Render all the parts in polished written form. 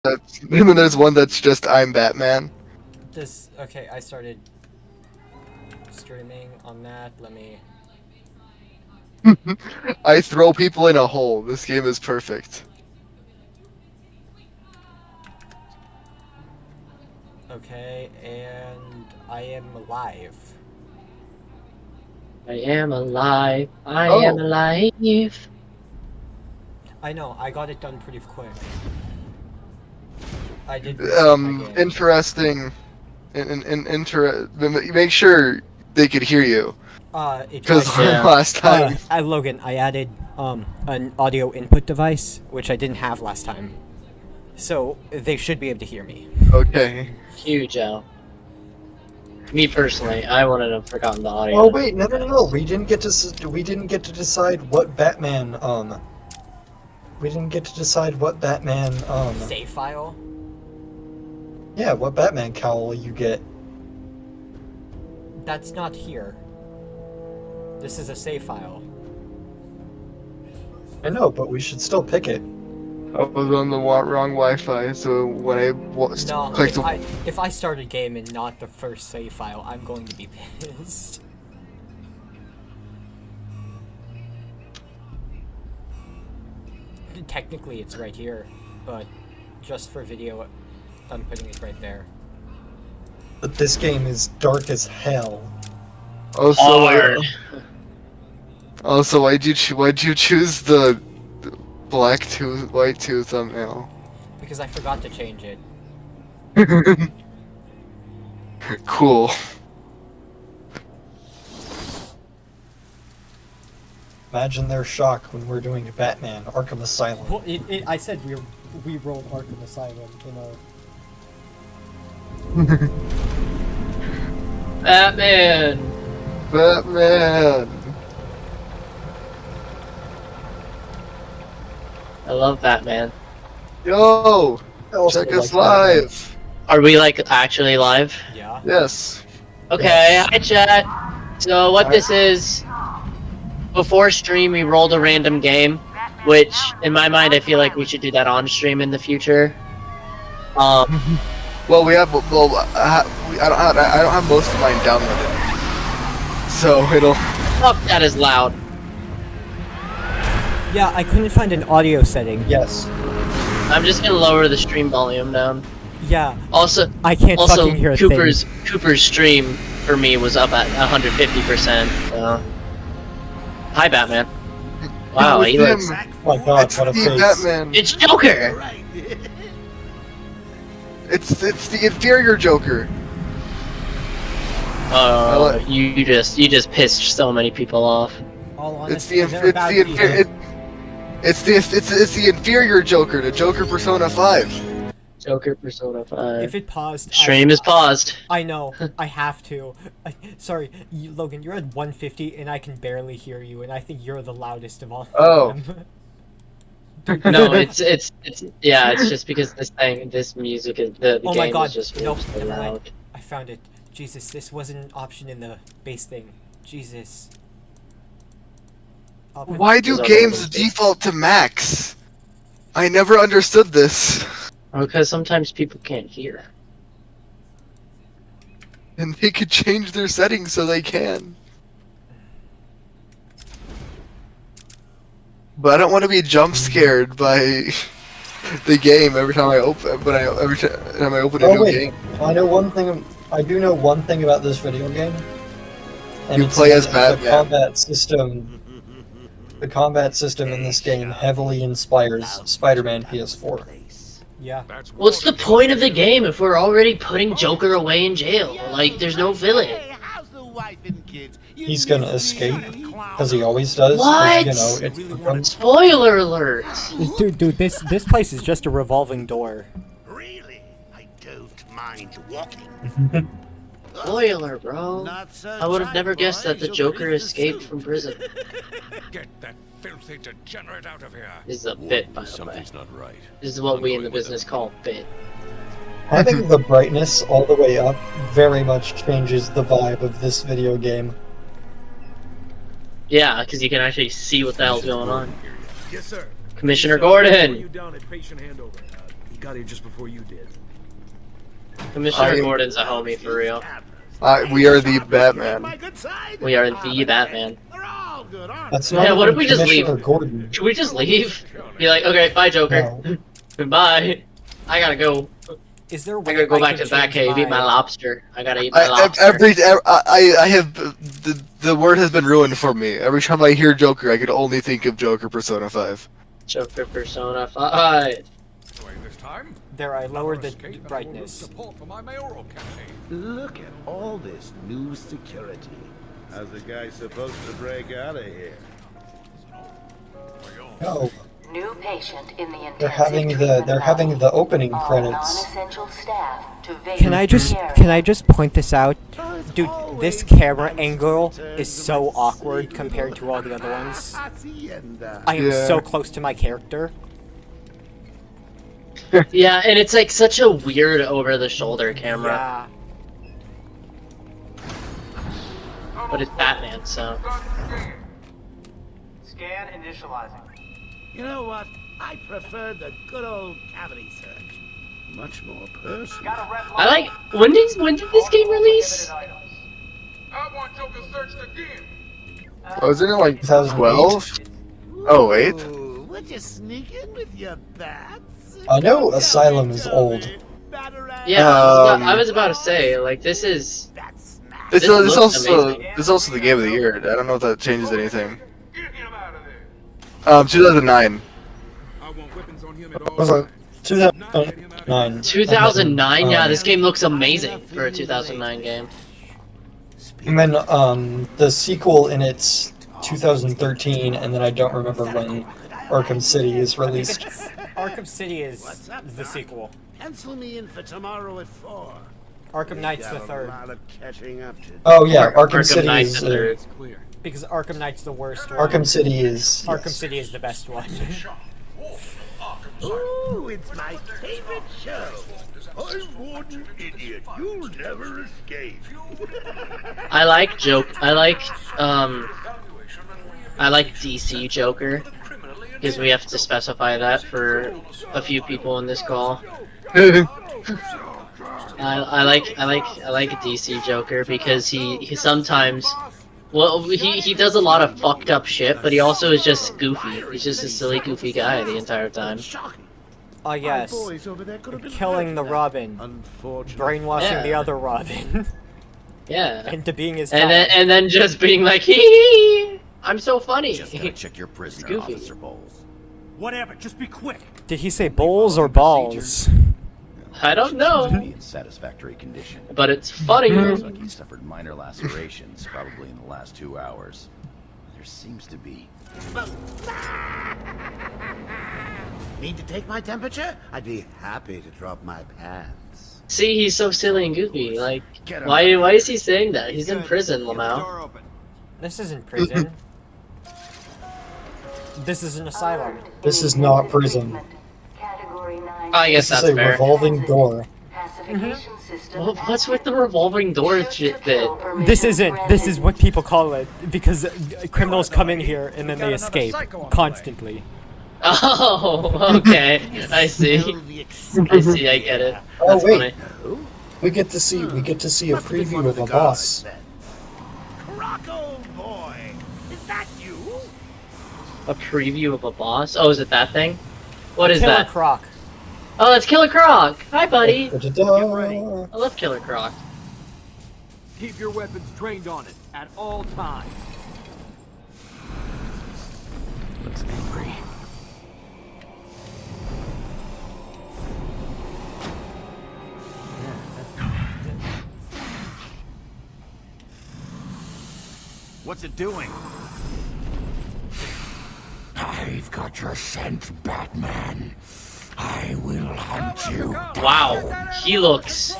and then there's one that's just I'm Batman. Okay, I started streaming on that. Let me. I throw people in a hole. This game is perfect. Okay, and I am live. I am alive. I Oh. am alive. I know, I got it done pretty quick. I did. Interesting. Make sure they could hear you. Because last time. Logan, I added an audio input device, which I didn't have last time. So they should be able to hear me. Okay. Huge L. Me personally, I wouldn't have forgotten the audio. Oh wait, no. We didn't get to decide what Batman We didn't get to decide what Batman Save file. Yeah, what Batman cowl you get. That's not here. This is a save file. I know, but we should still pick it. I was on the wrong Wi-Fi, so when I clicked if I start a game and not the first save file, I'm going to be pissed. Technically, it's right here, but just for video, I'm putting it right there. But this game is dark as hell. Also, why'd you choose the white tooth thumbnail? Because I forgot to change it. Cool. Imagine their shock when we're doing Batman Arkham Asylum. Well, I said we rolled Arkham Asylum, you know. Batman! Batman! I love Batman. Yo! Check us live! Are we like actually live? Yeah. Yes. Okay, hi chat. So what this is, before stream we rolled a random game, which in my mind I feel like we should do that on stream in the future. Well, we have. Well, I don't have most of mine downloaded, so it'll. Fuck, that is loud. Yeah, I couldn't find an audio setting. Yes. I'm just gonna lower the stream volume down. Yeah. Also, I can't fucking hear a Cooper's thing. Cooper's stream for me was up at 150%. So. Hi, Batman. Wow, he looks. Oh my god, what a face. Batman. It's Joker. It's the inferior Joker. Oh, you just pissed so many people off. All honesty, it's the inferior Joker, the Joker Persona 5. Joker Persona 5. If it paused, Stream is paused. I know. I have to. Sorry, Logan. You're at 150, and I can barely hear you, and I think you're the loudest of all. Oh. No, it's just because this music is the oh game my god! is just Nope, so never loud. mind. I found it. Jesus, this wasn't an option in the base thing. Jesus. Why do games default to max? I never understood this. Because sometimes people can't hear. And they could change their settings so they can. But I don't want to be jump scared by the game every time I open. Every time I open a new game. I know one thing. I do know one thing about this video game. And You play as Batman. The combat system in this game heavily inspires Spider-Man PS4. Yeah. What's the point of the game if we're already putting Joker away in jail? Like, there's no villain. He's gonna escape, because he always does. What? You know, it's Spoiler alert! Dude, this place is just a revolving door. Really? I don't mind walking. Spoiler, bro. I would have never guessed that the Joker escaped from prison. Get that filthy degenerate out of here. This is a bit, by the way. Something's not right. This is what we in the business call bit. Having the brightness all the way up very much changes the vibe of this video game. Yeah, because you can actually see what the hell's going on. Yes, sir. Commissioner Gordon! You down at patient handover. He got here just before you did. Commissioner Gordon's a homie for real. We are the Batman. We are the Batman. That's not Yeah, what even if we just Commissioner leave? Gordon. Should we just leave? Be like, okay, bye, Joker. No. Goodbye. I gotta go. Is there a I way gotta go I back can to the Batcave, eat my lobster. I gotta eat my lobster. I have the word has been ruined for me. Every time I hear Joker, I can only think of Joker Persona 5. Joker Persona 5. Anyway, this time, There, I lowered the escape and brightness. support for my mayoral campaign. Look at all this new security. How's the guy supposed to break out of here? No, New patient in the they're having the opening credits. Non-essential staff to Can I just point this out? Dude, this camera angle is so awkward compared to all the other ones. I am Yeah. so close to my character. Yeah, and it's like such a weird over-the-shoulder camera. Yeah. But it's Batman, so. Scan initializing. You know what? I prefer the good old cavity search. Much more personal. Got a red I like. When did this game release? I want Joker searched again. Was it in like 2012? 12? Oh wait. Ooh, would you sneak in with your bats? I know Asylum is old. Yeah, I was about to say, like, this is. This looks also amazing. this is also the game of the year. I don't know if that changes anything. Get him out of there. 2009. I want weapons on him at Was all it 2009? 2009? Yeah, this game looks amazing for a 2009 game. And then the sequel in its 2013, and then I don't remember when Arkham City is released. Arkham City is the sequel. Pencil me in for tomorrow at 4. Arkham Knight's the Got a third. lot of catching up to do. Oh yeah, Arkham City Knight's is the third. Because Arkham Knight's the worst one. Arkham City is Arkham yes. City is the best one. Ooh, it's my favorite show. I'm one idiot. You'll never escape. I like DC Joker because we have to specify that for a few people in this call. I like DC Joker because he sometimes, well, he does a lot of fucked up shit, but he also is just goofy. He's just a silly, goofy guy the entire time. Oh yes, Boys over there could have been killing the better. Robin, Unfortunately. brainwashing Yeah. the other Robin Yeah. into being his And then just being like, hee, I'm so funny. Just gotta check your prisoner, Goofy. Officer Bowles. Whatever, just be quick. Did he say bowls or balls? I don't know, Be in satisfactory condition. but it's funny. Looks like he suffered minor lacerations, probably in the last 2 hours. There seems to be. Need to take my temperature? I'd be happy to drop my pants. See, he's so silly and goofy. Like, Get him. why is he saying that? He's in prison, Lamau. This isn't prison. This is an asylum. This is not prison. Category 9. I guess This is that's a fair. revolving door. Pacification system. Well, what's with the revolving door shit bit? This isn't. This is what people call it because criminals come in here and then they escape constantly. Oh, okay. I see. I see. I get it. Oh That's wait, funny. we get to see a preview of a boss. Croc, old boy, is that you? A preview of a boss. Oh, is it that thing? What is Killer that? Croc. Oh, that's Killer Croc. Hi, buddy. Da-da-da. I love Killer Croc. Keep your weapons trained on it at all times. Looks angry. What's it doing? I've got your scent, Batman. I will hunt you. Wow. He looks.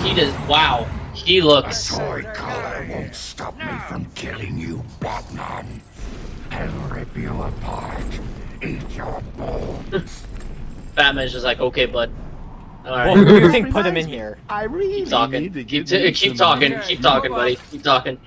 He does. Wow. He looks. Toy collar won't stop me from killing you, Batman. I'll rip you apart. Eat your bones. Batman's just like, okay, bud. All Well, right. who do you think put him in here? I really Keep talking. need to Keep give you keep some talking. Keep talking, buddy. Keep talking.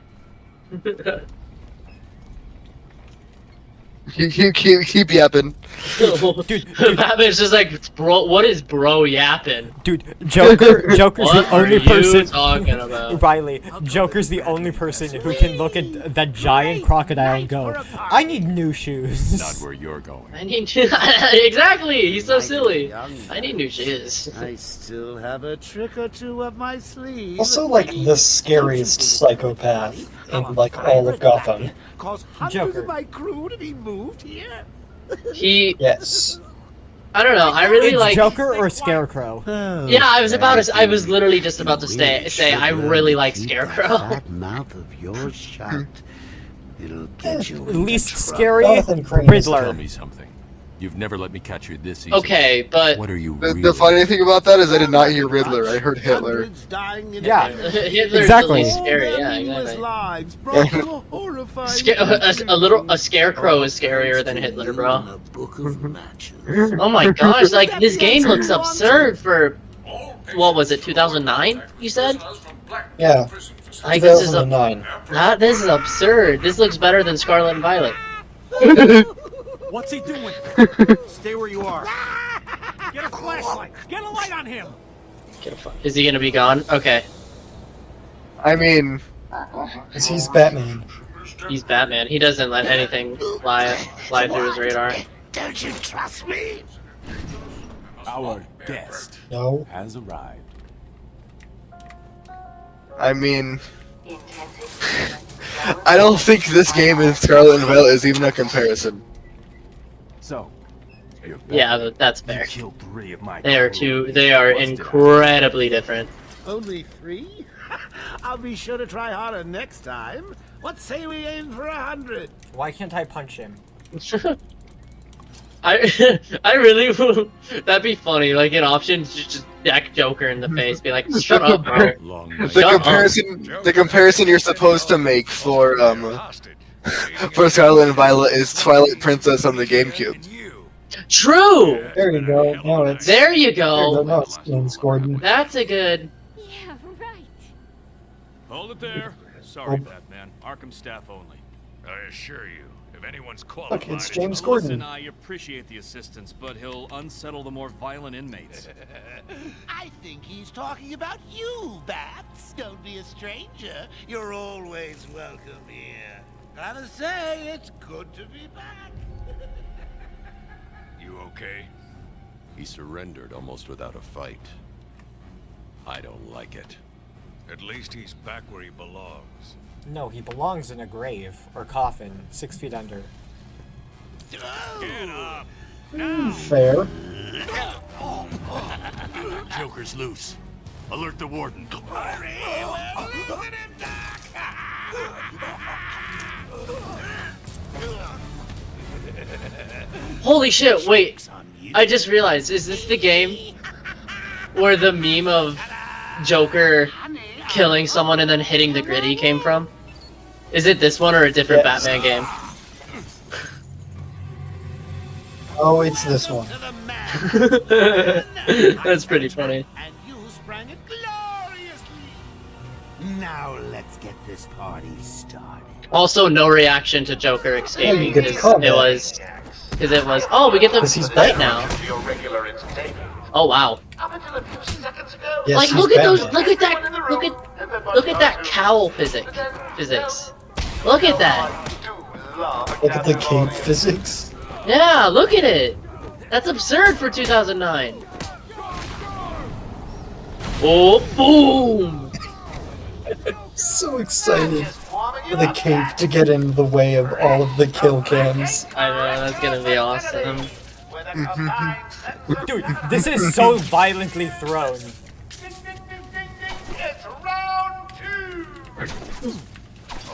Keep yapping. Dude, Batman's just like, bro, what is bro yapping? dude, Joker's What the only are person. you talking about? Riley, Joker's the only person who can look at that giant crocodile and go, "I need new shoes." Not where you're going. I need exactly. He's so silly. I need new shoes. I still have a trick or two up my sleeve. Also, like, the scariest psychopath in, like, all of Gotham. Cause hundreds Joker. of my crew to be moved here. He, Yes. I don't know. I really It's like. Joker or Scarecrow. Yeah, I was literally just about to say I really like Scarecrow. That mouth of yours shut. It'll get you. Least scary, Jonathan Crane is Tell Riddler. me something. You've never let me catch you this easy. Okay, but What are you The really? funny thing about that is I did not hear Riddler. I heard Hitler. Hundreds dying in Yeah. Hitler's Exactly. the least scary. Yeah, Meaningless exactly. lives brought to a horrifying A scarecrow is scarier than Hitler, bro. A book of matches. Oh my gosh, like this game looks absurd for what was it, 2009? You said? Yeah. Like this is 2009. this is absurd. This looks better than Scarlet and Violet. What's he doing? Stay where you are. Get a flashlight. Get a light on him. Is he gonna be gone? Okay, I mean, 'Cause he's Batman. he's Batman. He doesn't let anything fly through his radar. Don't you trust me? Our guest No. has arrived. I mean, I don't think this game and Scarlet and Violet is even a comparison. So, you're back. Yeah, that's You fair. killed 3 of my They are crew. they are What's incredibly different. Only 3? I'll be sure to try harder next time. What say we aim for 100? Why can't I punch him? I really that'd be funny. Like an option to just deck Joker in the face, be like, "Shut up, bro." Long The comparison you're supposed to make for hostage. Scarlet and Violet is Twilight Princess on the GameCube. True. There you go. No, it's. There you There you go. go. No, it's James Gordon. That's a good. Yeah, right. Hold it there. Sorry, Batman. Arkham staff only. I assure you, if anyone's qualified, Look, it's James Listen, Gordon. I appreciate the assistance, but he'll unsettle the more violent inmates. I think he's talking about you, Bats. Don't be a stranger. You're always welcome here. Gotta say, it's good to be back. You okay? He surrendered almost without a fight. I don't like it. At least he's back where he belongs. No, he belongs in a grave or coffin, 6 feet under. Get up! Fair. Joker's loose. Alert the warden. Holy shit! Wait, I just realized. Is this the game where the meme of Joker killing someone and then hitting the gritty came from? Is it this one or a different Yes. Batman game? Oh, it's this one. That's pretty funny. And you sprang it gloriously. Now let's get this party started. Also, no reaction to Joker you escaping get to because call it that. was. Because it was. Oh, we get the 'Cause he's fight Batman. now. Oh wow! Yes, Like he's look at those! Batman. Look at that! Look at that cowl physics. Look at that! Look at the cape physics. Yeah, look at it. That's absurd for 2009. Oh, boom! So excited for the cape to get in the way of all of the kill cams. I know that's gonna be awesome. Dude, this is so violently thrown. It's round 2.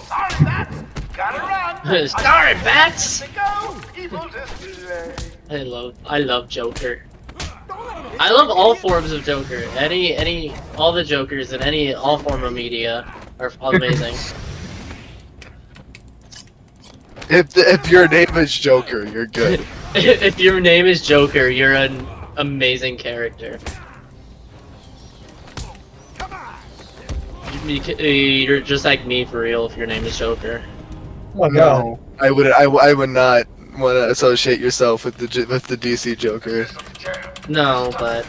Sorry, Bats. Gotta run. Sorry, Bats. Go. Evil display. I love Joker. I love all forms of Joker. All the Jokers in all form of media are amazing. If your name is Joker, you're good. If your name is Joker, you're an amazing character. You're just like me for real if your name is Joker. Oh my god. No, I would not want to associate yourself with the DC Joker. No, but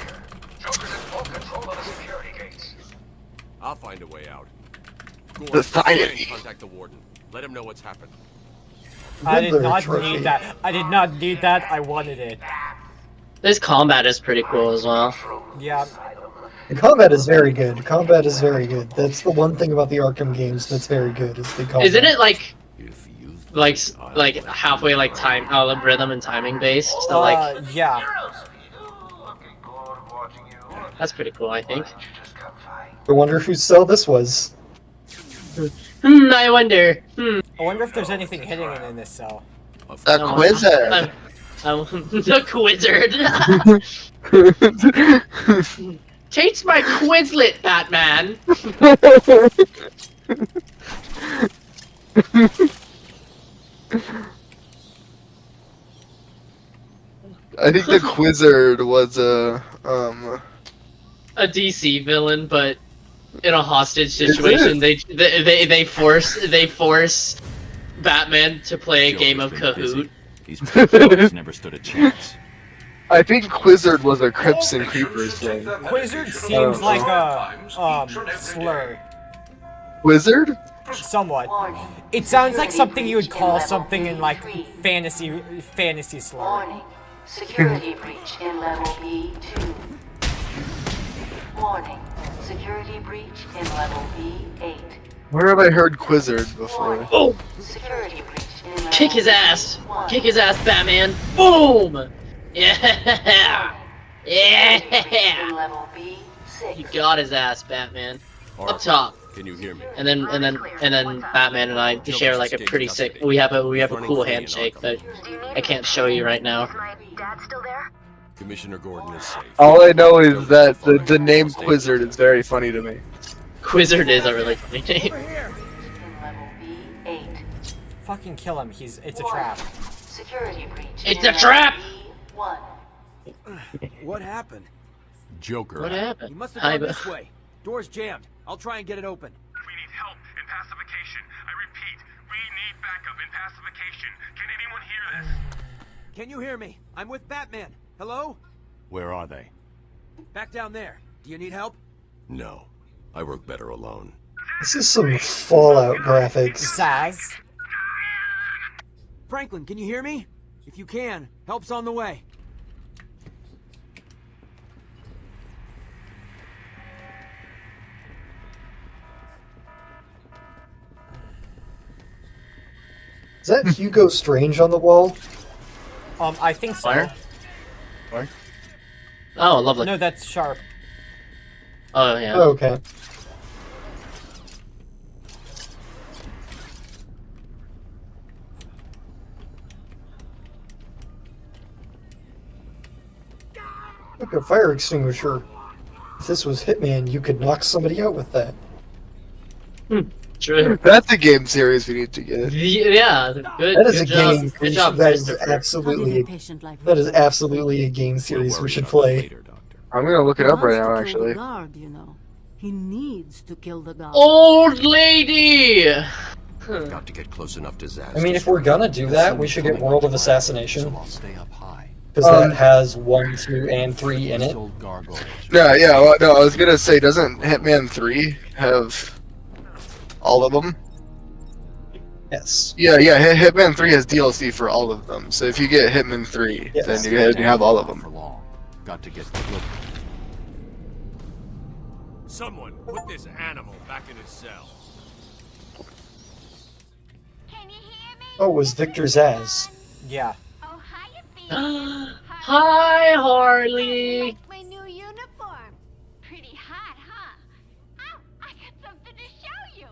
I'll find a way out. Gordon, The sign. contact the warden. Let him know what's happened. I did Riddler not trophy. need that. I did not need that. I wanted it. this combat is pretty cool as well. Yeah. The combat is very good. Combat is very good. That's the one thing about the Arkham games that's very good. Is the combat. Isn't it like halfway like time, rhythm and timing based? So like Yeah. that's pretty cool, I think. I wonder whose cell this was. I wonder. I wonder if there's anything hidden in this cell. The No, Quizzer. The Quizzard. Taste my Quizlet, Batman. I think the Quizzard was a DC villain, but in a hostage situation, they force Batman to play a game of Kahoot. These folks never stood a chance. I think Quizzard was a Crips and Creepers thing. Quizzard seems like a slur. Wizard? Somewhat. It sounds like something you would call something in like fantasy slur. Warning. Security breach in level B2. Warning. Security breach in level B8. Where have I heard Quizzard before? Oh! Security breach in level Kick his ass! B1. Kick his ass, Batman! Boom! Yeah! In Yeah! level B6. You got his ass, Batman. Up top. Can you hear me? And then Batman and I share like a pretty sick. We have a cool handshake that I can't show you right now. Commissioner Gordon is safe. All I know is that the name Quizzard is very funny to me. Quizzard is a really funny name. In level B8. Fucking kill him. It's a trap. Security breach. It's in a trap! level B1. What happened? Joker. What He happened? must have Hi, gone this way. Door's jammed. I'll try and get it open. We need help in pacification. I repeat, we need backup in pacification. Can anyone hear this? Can you hear me? I'm with Batman. Hello? Where are they? Back down there. Do you need help? No. I work better alone. This is some Fallout graphics. Zaz. Franklin, can you hear me? If you can, help's on the way. Is that Hugo Strange on the wall? I think so. Where? Oh, lovely. No, that's Sharp. Oh yeah. Oh, okay. Look, a fire extinguisher. If this was Hitman, you could knock somebody out with that. True. That's a game series we need to get. Yeah. Good. That is good a job. game. Good job, That is Christopher. absolutely. That is absolutely a game series we should play. Later, Doctor. I'm gonna look it up right now, actually. Guard, you know. He needs to kill the guard. Old lady. Got to get close enough to Zaz. I mean, if we're gonna do that, we should get World of Assassination. So I'll stay up high. Because that has 1, 2, and 3 in it. Old gargoyles. No, yeah, well, no, I was gonna say, doesn't Hitman 3 have all of them? Yes. Yeah, Hitman 3 has DLC for all of them. So if you get Hitman 3, Yes. then you have all of them. For long. Got to get close. Someone put this animal back in his cell. Oh, it was Victor Zaz. Yeah. Hi, Harley. My new uniform. Pretty hot, huh? Oh, I got something to show you.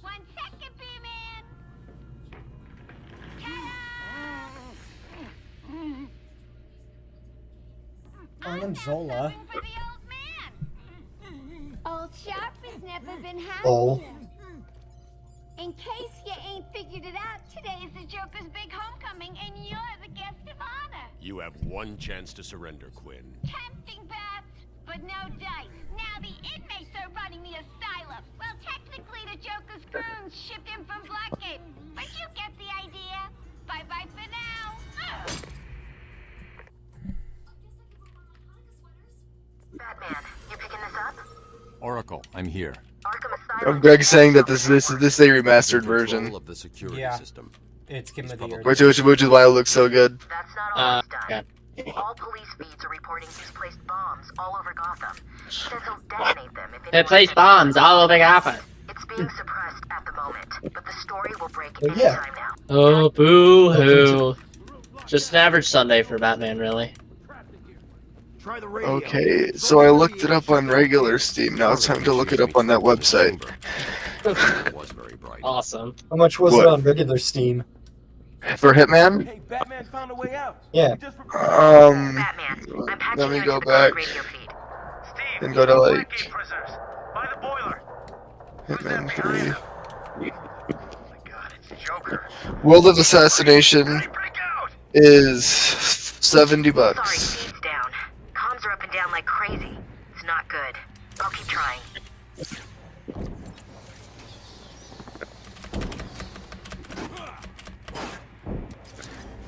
1 second, B-Man. I'm Zola. Old Sharp has never been happy. Oh. In case you ain't figured it out, today is the Joker's big homecoming, and you're the guest of honor. You have one chance to surrender, Quinn. Tempting, Bats, but no dice. Now the inmates are running the asylum. Well, technically the Joker's goons shipped in from Blackgate, but you get the idea. Bye-bye for now. Batman, you picking this up? Oracle, I'm here. Arkham Assylum. Greg's saying that this is a remastered version, Control of the security Yeah. system. It's Game of the Year. which is why it looks so good. That's not all it's done. Okay. All police feeds are reporting he's placed bombs all over Gotham. He says he'll detonate them if They anyone place gets bombs all over Gotham. It's being suppressed at the moment, but the story will break Oh, any yeah. time now. Oh, boo-hoo. Just an average Sunday for Batman, really. Try the radio. Okay, so I looked it up on regular Steam. Now it's time to look it up on that website. It was very bright. Awesome. How much was What? it on regular Steam? For Hitman? Hey, Batman found a way out. Yeah. We just Batman, I'm patching let me you go into the back radio feed. Steve, and go to like Blackgate prisoners. By the boiler. Hitman 3. Oh my god, it's Joker. World of Assassination Break out! is $70 Sorry, bucks. feed's down. Comms are up and down like crazy. It's not good. I'll keep trying.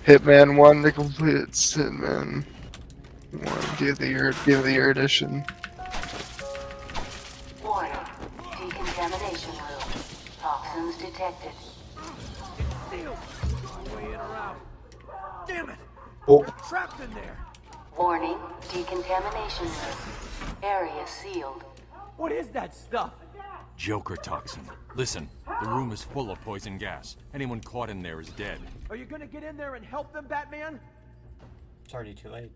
Hitman 1 to complete its Hitman 1 Game of the Year edition. Warning. Decontamination room. Toxins detected. way in or out. Damn it! Oh, Trapped in there. Warning. Decontamination room. Area sealed. What is that stuff? Joker toxin. Listen, the room is full of poison gas. Anyone caught in there is dead. Are you gonna get in there and help them, Batman? It's already too late.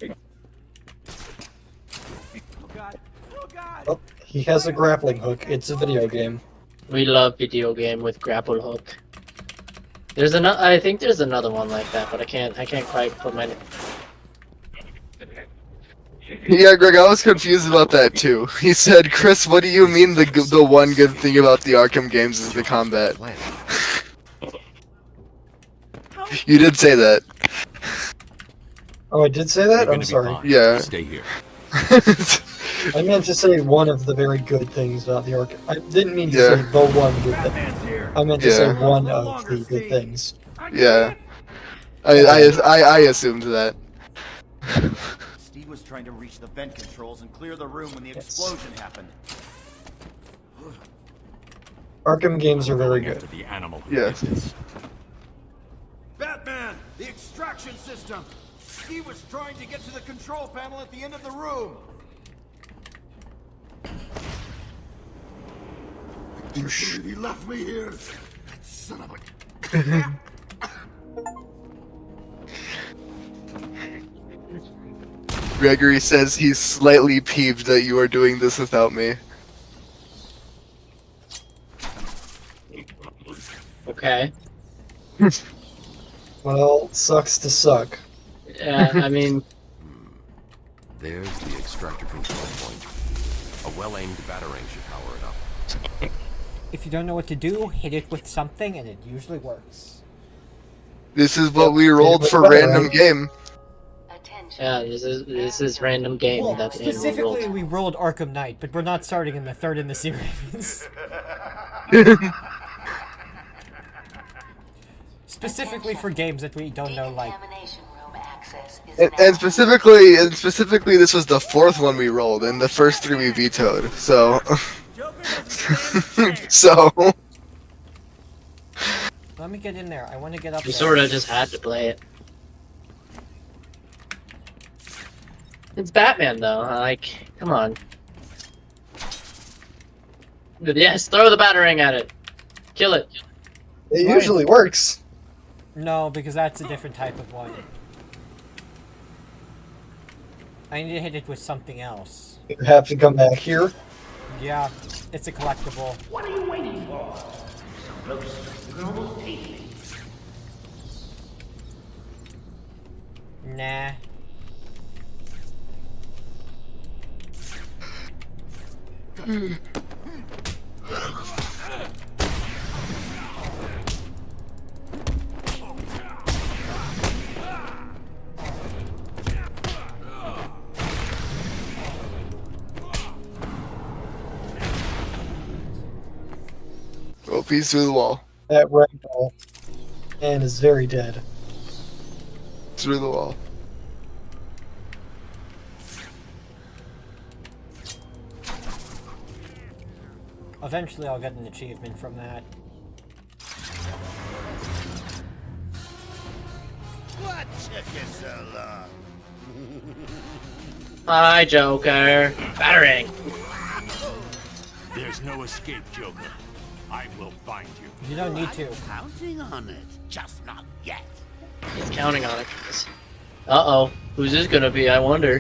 Oh god! Oh god! oh, he has a grappling hook. It's a video game. We love video game with grapple hook. There's another. I think there's another one like that, but I can't quite put my. Yeah, Greg, I was confused about that too. He said, "Chris, what do you mean the one good thing about the Arkham games is the combat?" You did say that. Oh, I did say that? I'm sorry. Yeah. Stay here. I meant to say one of the very good things about the Arkham. I didn't mean to Yeah. say the one good thing. Batman's here. I meant to say Yeah. one of the good things. Yeah. I assumed that. Steve was trying to reach the vent controls and clear the room when the explosion happened. Arkham games are very good. After the animal who Yes. did this. Batman! The extraction system! Steve was trying to get to the control panel at the end of the room! He left me here. That son of a... Gregory says he's slightly peeved that you are doing this without me. Okay. Well, sucks to suck. Yeah, I mean, There's the extractor control point. A well-aimed batarang should power it up. If you don't know what to do, hit it with something and it usually works. This is what we rolled for random game. yeah, this is random game. Well, That's Andrew specifically, rolled. we rolled Arkham Knight, but we're not starting in the third in the series. Specifically for games that we don't know, like. And specifically, this was the fourth one we rolled, and the first three we vetoed. So, so. Let me get in there. I want to get up You there. sort of just had to play it. It's Batman, though. Like, come on. Yes, throw the batarang at it. Kill it. It usually works. No, because that's a different type of one. I need to hit it with something else. You have to come back here. Yeah, it's a collectible. What are you waiting for? So close, you can almost taste it. Nah. Oh, piece through the wall. that ragdoll and is very dead. Through the wall. Eventually I'll get an achievement from that. What took you so long? Hi, Joker. Battering. There's no escape, Joker. I will find you. You don't need to. Counting on it, just not yet. He's counting on it. Uh-oh. Who's this gonna be, I wonder?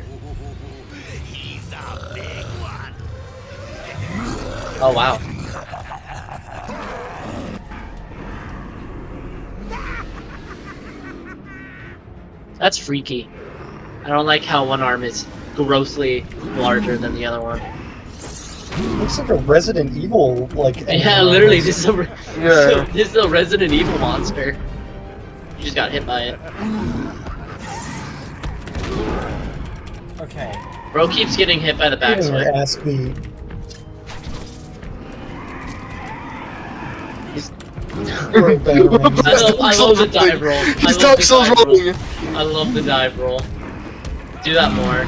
He's a big one. Oh, wow. That's freaky. I don't like how one arm is grossly larger than the other one. Looks like a Resident Evil, like... Yeah, literally, this is a, Yeah. this is a Resident Evil monster. You just got hit by it. Okay. Bro keeps getting hit by the backswing. Ass beat. I love the dive roll. He's Dark Souls rolling. I love the dive roll. Do that more.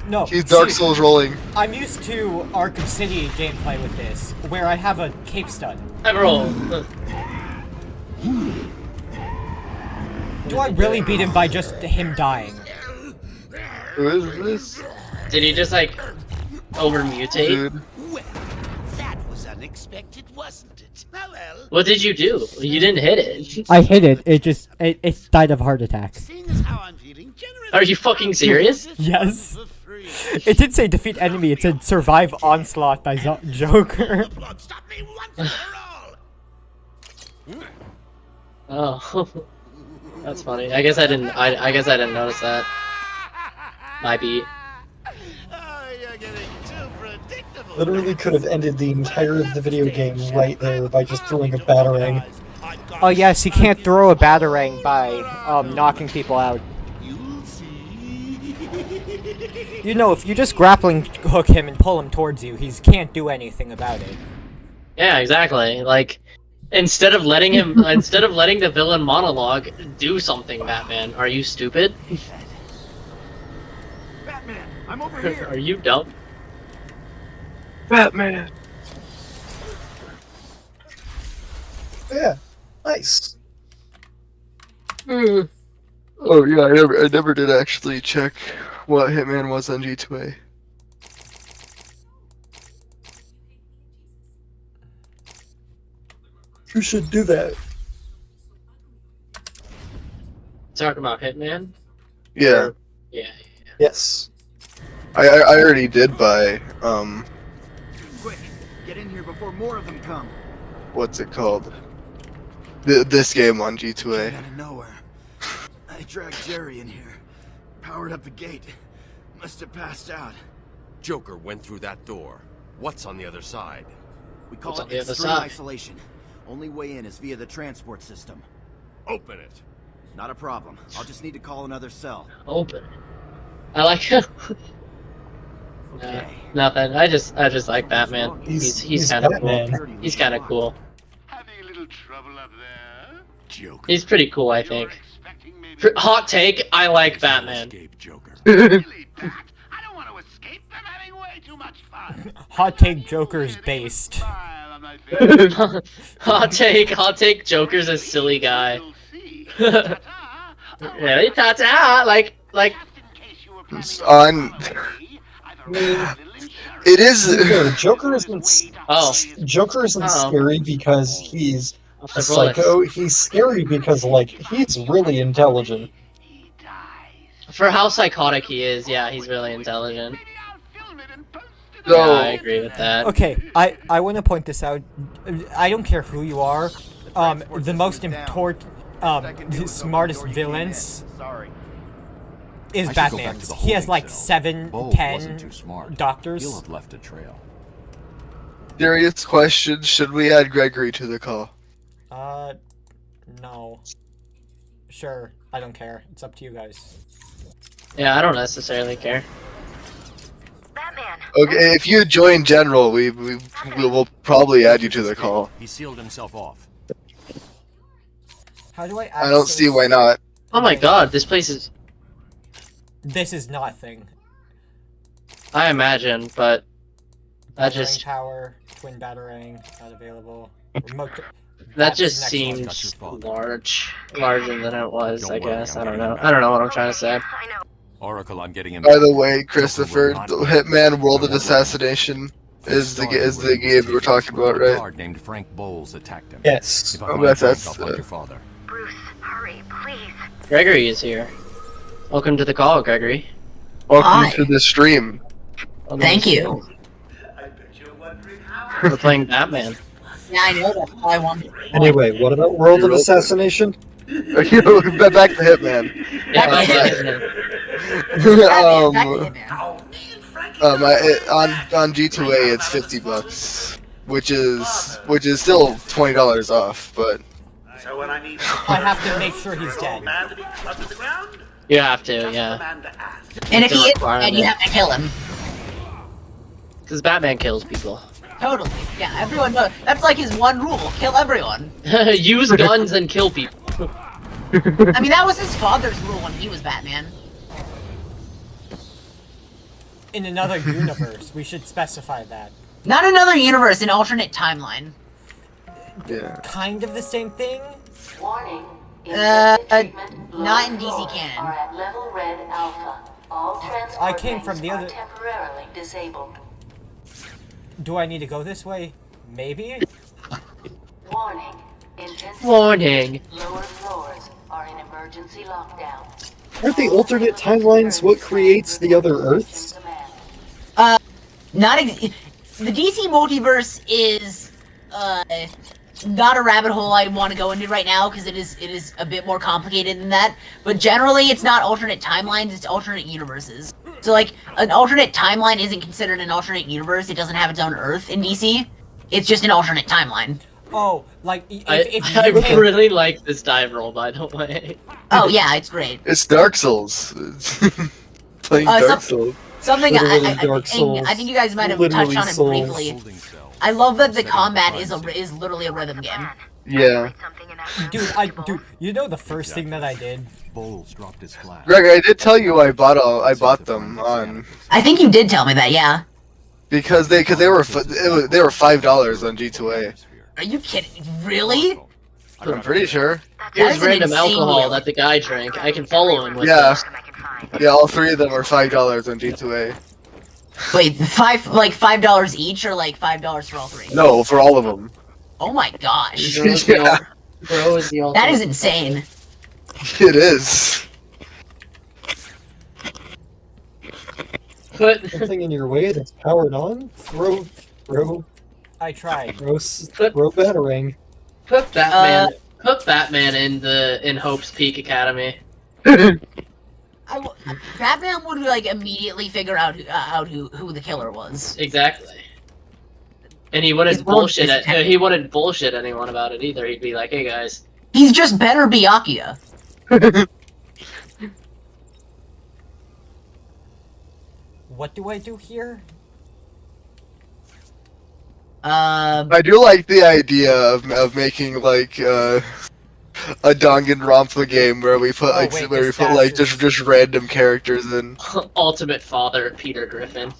No, He's Dark Souls rolling. I'm used to Arkham City gameplay with this, where I have a cape stun. Dive roll. Do I really beat him by just him dying? Who is this? Did he just like over mutate? Dude. Well, that was unexpected, wasn't it? Oh well. What did you do? You didn't hit it. I hit it. It died of heart attack. Seeing as how I'm feeling generous, Are you fucking serious? Yes. It did say defeat enemy. It said survive onslaught by Joker. Stop me once for all. Oh, that's funny. I guess I didn't. I guess I didn't notice that. My beat. Oh, you're getting too predictable. Literally could have ended the entire of the video game right there by just throwing a batarang. Oh yes, he can't throw a batarang by knocking people out. You know, if you just grappling hook him and pull him towards you, he can't do anything about it. Yeah, exactly. Like, instead of letting him, instead of letting the villain monologue, do something, Batman. Are you stupid? Batman, I'm over here. Are you dumb? Batman. Yeah, nice. Oh yeah, I never did actually check what Hitman was on G2A. You should do that. Talking about Hitman? Yeah. Yeah. Yes. I already did buy Quick, get in here before more of them come. what's it called? This game on G2A. Out of nowhere. I dragged Jerry in here. Powered up the gate. Must have passed out. Joker went through that door. What's on the other side? We call What's on it the other extreme side? isolation. Only way in is via the transport system. Open it. Not a problem. I'll just need to call another cell. Open. I like him. Okay. Nothing. I just like Batman. He's kind of cool. Batman. He's kind of cool. Having a little trouble up there? Joker. He's pretty cool, I think. Expecting me Hot take: I like Batman. Escape, Joker. really, Bat? I don't want to escape. I'm having way too much fun. Hot take Joker's based. Smile on my face. Hot take. Joker's a silly guy. You'll see. Ta-ta. Really, ta-ta. Like. It's on. It is. No, Joker isn't. Oh. Joker isn't Uh-oh. scary because he's a The bullets. psycho. He's scary because, like, he's really intelligent. For how psychotic he is, yeah, he's really intelligent. No. Yeah, I agree with that. Okay, I want to point this out. I don't care who you are. The most important, the smartest villains Sorry. is I should go back Batman. to the He has holding like cell. 7, Bo 10 wasn't too smart. doctors. He'll have left a trail. Serious question: should we add Gregory to the call? No. Sure, I don't care. It's up to you guys. Yeah, I don't necessarily care. Batman. Okay, if you join General, we will probably add you to the call. He sealed himself off. How do I I don't see why not. Oh my god, this place is... This is nothing. I imagine, but... I Batarang just... tower, twin batarang, not available. Remote... That That's just the next seems one. larger than it was, Don't I worry, guess. I'm I don't getting know. him I don't know what I'm trying to say. Oracle, I'm getting him. By the back. way, Christopher, the Hitman World of Assassination is the game we're talking about, A right? guard named Frank Bowles attacked him. Yes. If I Oh, find that's- Frank, that's, I'll find your father. Bruce, hurry, please. Gregory is here. Welcome to the call, Gregory. Welcome Hi. to the stream. Welcome Thank to the you. stream. We're playing Batman. Yeah, I know, that's all I wanted. Anyway, what about World of Assassination? Back to Hitman. Yeah, Back to On G2A it's $50, which is still $20 off, but So when I need I have to make sure he's dead. man to be clubbed to the ground, You have to, yeah. man to ask. And if It's a he is requirement. dead, you have to kill him. Because Batman kills people. Totally. Yeah, everyone knows. That's like his one rule. Kill everyone. Use guns and kill people. I mean, that was his father's rule when he was Batman. In another universe, we should specify that. Not another universe, an alternate timeline. yeah. Kind of the same thing? Warning. Not in DC canon. Are at level red alpha. All transport I came from lanes the are other- temporarily disabled. Do I need to go this way? Maybe? Warning. Intensive Warning. lower floors are in emergency lockdown. Aren't the alternate timelines what creates the other Earths? The DC multiverse is not a rabbit hole I want to go into right now because it is a bit more complicated than that. But generally, it's not alternate timelines; it's alternate universes. So, like, an alternate timeline isn't considered an alternate universe. It doesn't have its own Earth in DC. It's just an alternate timeline. Oh, like, if I you came- really like this dive roll, by the way. Oh yeah, it's great. It's Dark Souls. It's playing Dark Souls. Something Literally I Dark Souls. think you guys might have Literally touched on it Souls. briefly. I love that the combat is literally a rhythm game. Yeah. Dude, you know the first thing that I did? Bowles dropped his flash. Greg, I did tell you I bought them on I think you did tell me that, yeah. because they were $5 on G2A. Are you kidding? Really? I'm pretty sure. Here's is an random insane alcohol deal. that the guy drank. I can follow him with Yeah. this. Yeah, all three of them are $5 on G2A. Wait, $5 each or like $5 for all three? No, for all of them. Oh my gosh. Bro is the Yeah. Bro is the That ultimate. is insane. It is. Put Something in your way that's powered on? Throw I tried. batarang. put Batman. Put Batman in Hope's Peak Academy. Batman would like immediately figure out who the killer was. Exactly. And he wouldn't he wouldn't bullshit anyone about it either. He'd be like, "Hey guys." He's just better Byakuya. What do I do here? I do like the idea of making like a Danganronpa game where we put just random characters in. Ultimate father, Peter Griffin.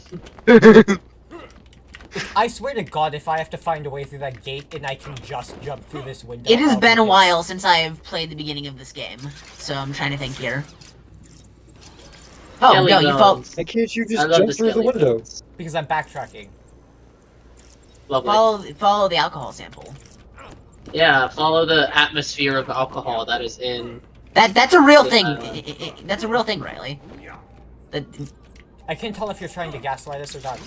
I swear to God, if I have to find a way through that gate and I can just jump through this window. It has I'll been do a this. while since I have played the beginning of this game, so I'm trying to think here. Oh Skelly no, you fall. bones. Why can't you I just love jump the through the skelly window? bones. Because I'm backtracking. Lovely. Follow the alcohol sample. Yeah, follow the atmosphere of alcohol that is in. That's a real the thing. island. That's a real thing, Riley. I can't tell if you're trying to gaslight us or not.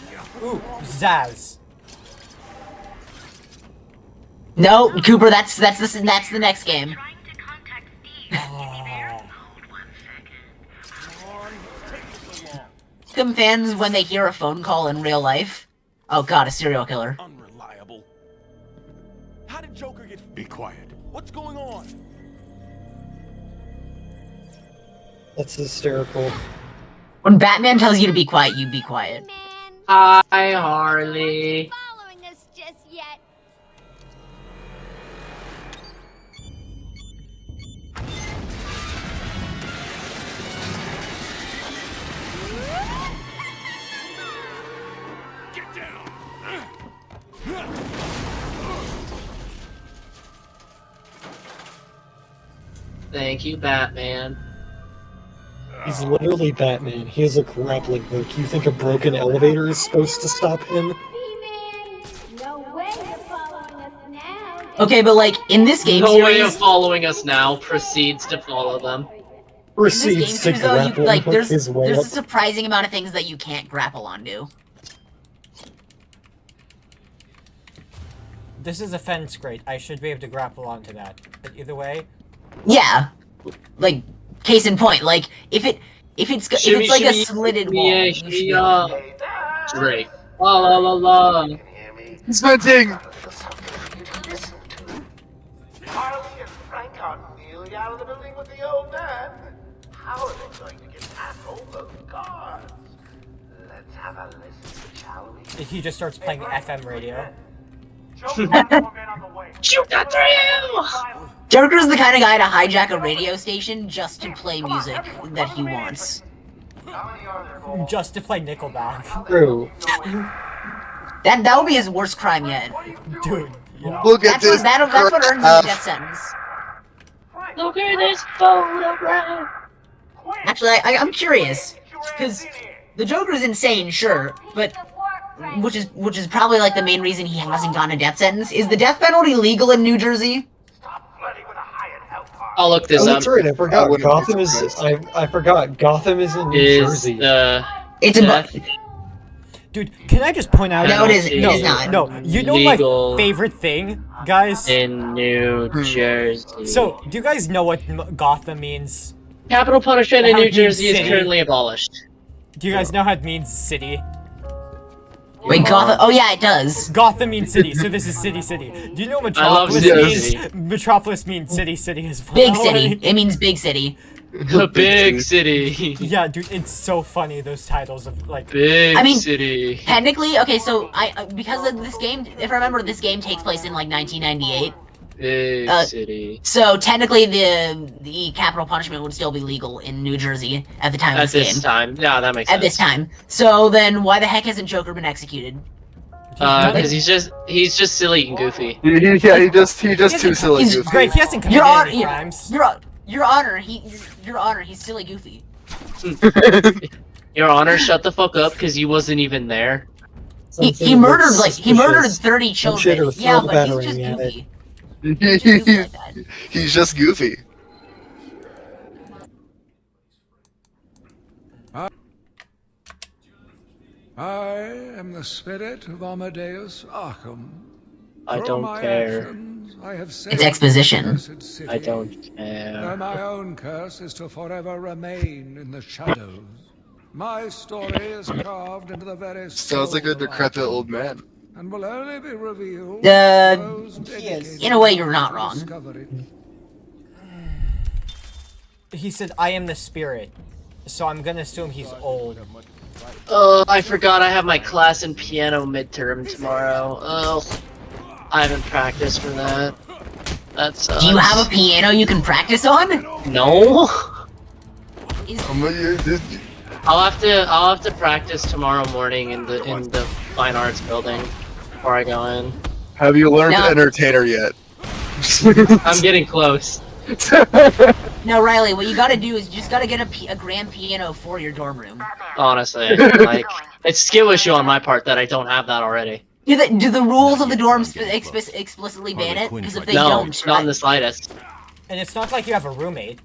Ooh, Zaz. No, Cooper, that's the next game. Some fans when they hear a phone call in real life. Oh god, a serial killer. Unreliable. How did Joker get... Be quiet. What's going on? That's hysterical. When Batman tells you to be quiet, you be quiet. Hi, Harley. Following us just yet. Thank you, Batman. He's literally Batman. He has a grappling hook. You think a broken elevator is supposed to stop him? Okay, but like in this game No way of series, following us now. Proceeds to follow them. Proceeds to grappling like hook there's his way a up. surprising amount of things that you can't grapple onto. This is a fence grate. I should be able to grapple onto that. But either way. Yeah, like case in point, like if it's like a slitted wall, you should be able to- Drake. La la la la. He's venting! Harley and Frank are nearly out of the building with the old man. How are they going to get past all those guards? Let's have a listen, shall we? He just starts playing FM radio. Shoot that through! Joker's the kind of guy to hijack a radio station just to play music that he wants. Just to play Nickelback. True. That would be his worst crime yet. Dude, yeah. Look at this. That's what earns him a death sentence. Look at this photograph. Actually, I'm curious, because the Joker's insane, sure, but which is probably like the main reason he hasn't gotten a death sentence. Is the death penalty legal in New Jersey? I'll look this Oh, up. that's right. I forgot. Gotham is. I forgot. Gotham is in New Jersey. It's a. Dude, can I just point out? No, it isn't. It is not. No, you know Legal my favorite thing, guys? in New Jersey. So, do you guys know what Gotham means? Capital punishment in How New it means Jersey is city? currently abolished. Do you guys know how it means city? Wait, Gotham? Oh yeah, it does. Gotham means city, so this is city, city. Do you know love Metropolis city, means? city. Metropolis means city, city as well. Big city. It means big city. A big city. Yeah, dude, it's so funny, those titles of, like... Big I mean, city. Technically, okay, so because of this game, if I remember, this game takes place in like 1998. Big city. So technically, the capital punishment would still be legal in New Jersey at the time of At this this game. time. Yeah, that makes sense. At this time. So then, why the heck hasn't Joker been executed? Because he's just silly and goofy. He's just too silly. He's Goofy. Great, he hasn't committed any crimes. Your Honor, he's silly goofy. Your Honor, shut the fuck up, because he wasn't even there. He murdered 30 children. Yeah, but he's just battering goofy. He's just goofy. I am the spirit of Amadeus Arkham. I Through don't my care. actions, I have It's saved exposition. the cursed city. I don't Though care. my own curse is to forever remain in the shadows. My story is carved into the very Sounds like a soul of decrepit Arkham, old man. and will only be revealed to those dedicated in a way, you're not to wrong. discover it. He said, I am the spirit. So I'm gonna assume he's old. Oh, I forgot I have my class in piano midterm tomorrow. Oh, I haven't practiced for that. That sucks. Do you have a piano you can practice on? No. Is- I'll have to practice tomorrow morning in the fine arts building before I go in. Have you learned No. Entertainer yet? I'm getting close. No, Riley, what you gotta do is you just gotta get a grand piano for your dorm room. Honestly, like it's skill issue on my part that I don't have that already. Do the rules of the dorm explicitly ban it? Because if they No, don't, not in the slightest. And it's not like you have a roommate.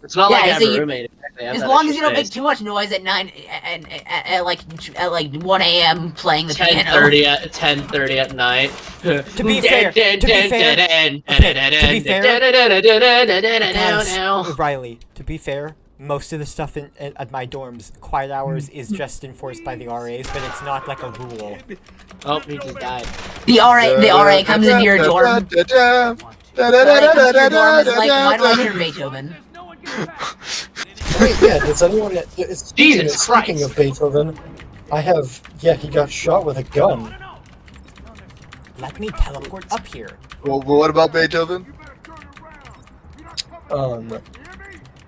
It's not Yeah, like I have so a you- roommate. Exactly. I have as that long as extra you don't make space. too much noise at 9 at like 1 a.m. playing the piano. 10:30 at night. To be fair, Guys, Riley, to be fair, most of the stuff at my dorms, quiet hours is just enforced by the RAs, but it's not like a rule. Oh, he just died. The RA comes into your dorm. The RA comes into your dorm is like, why do I hear Beethoven? Wait, yeah, does anyone... Jesus Speaking of Beethoven, he got shot with a gun. Let me teleport up here. Well, what about Beethoven?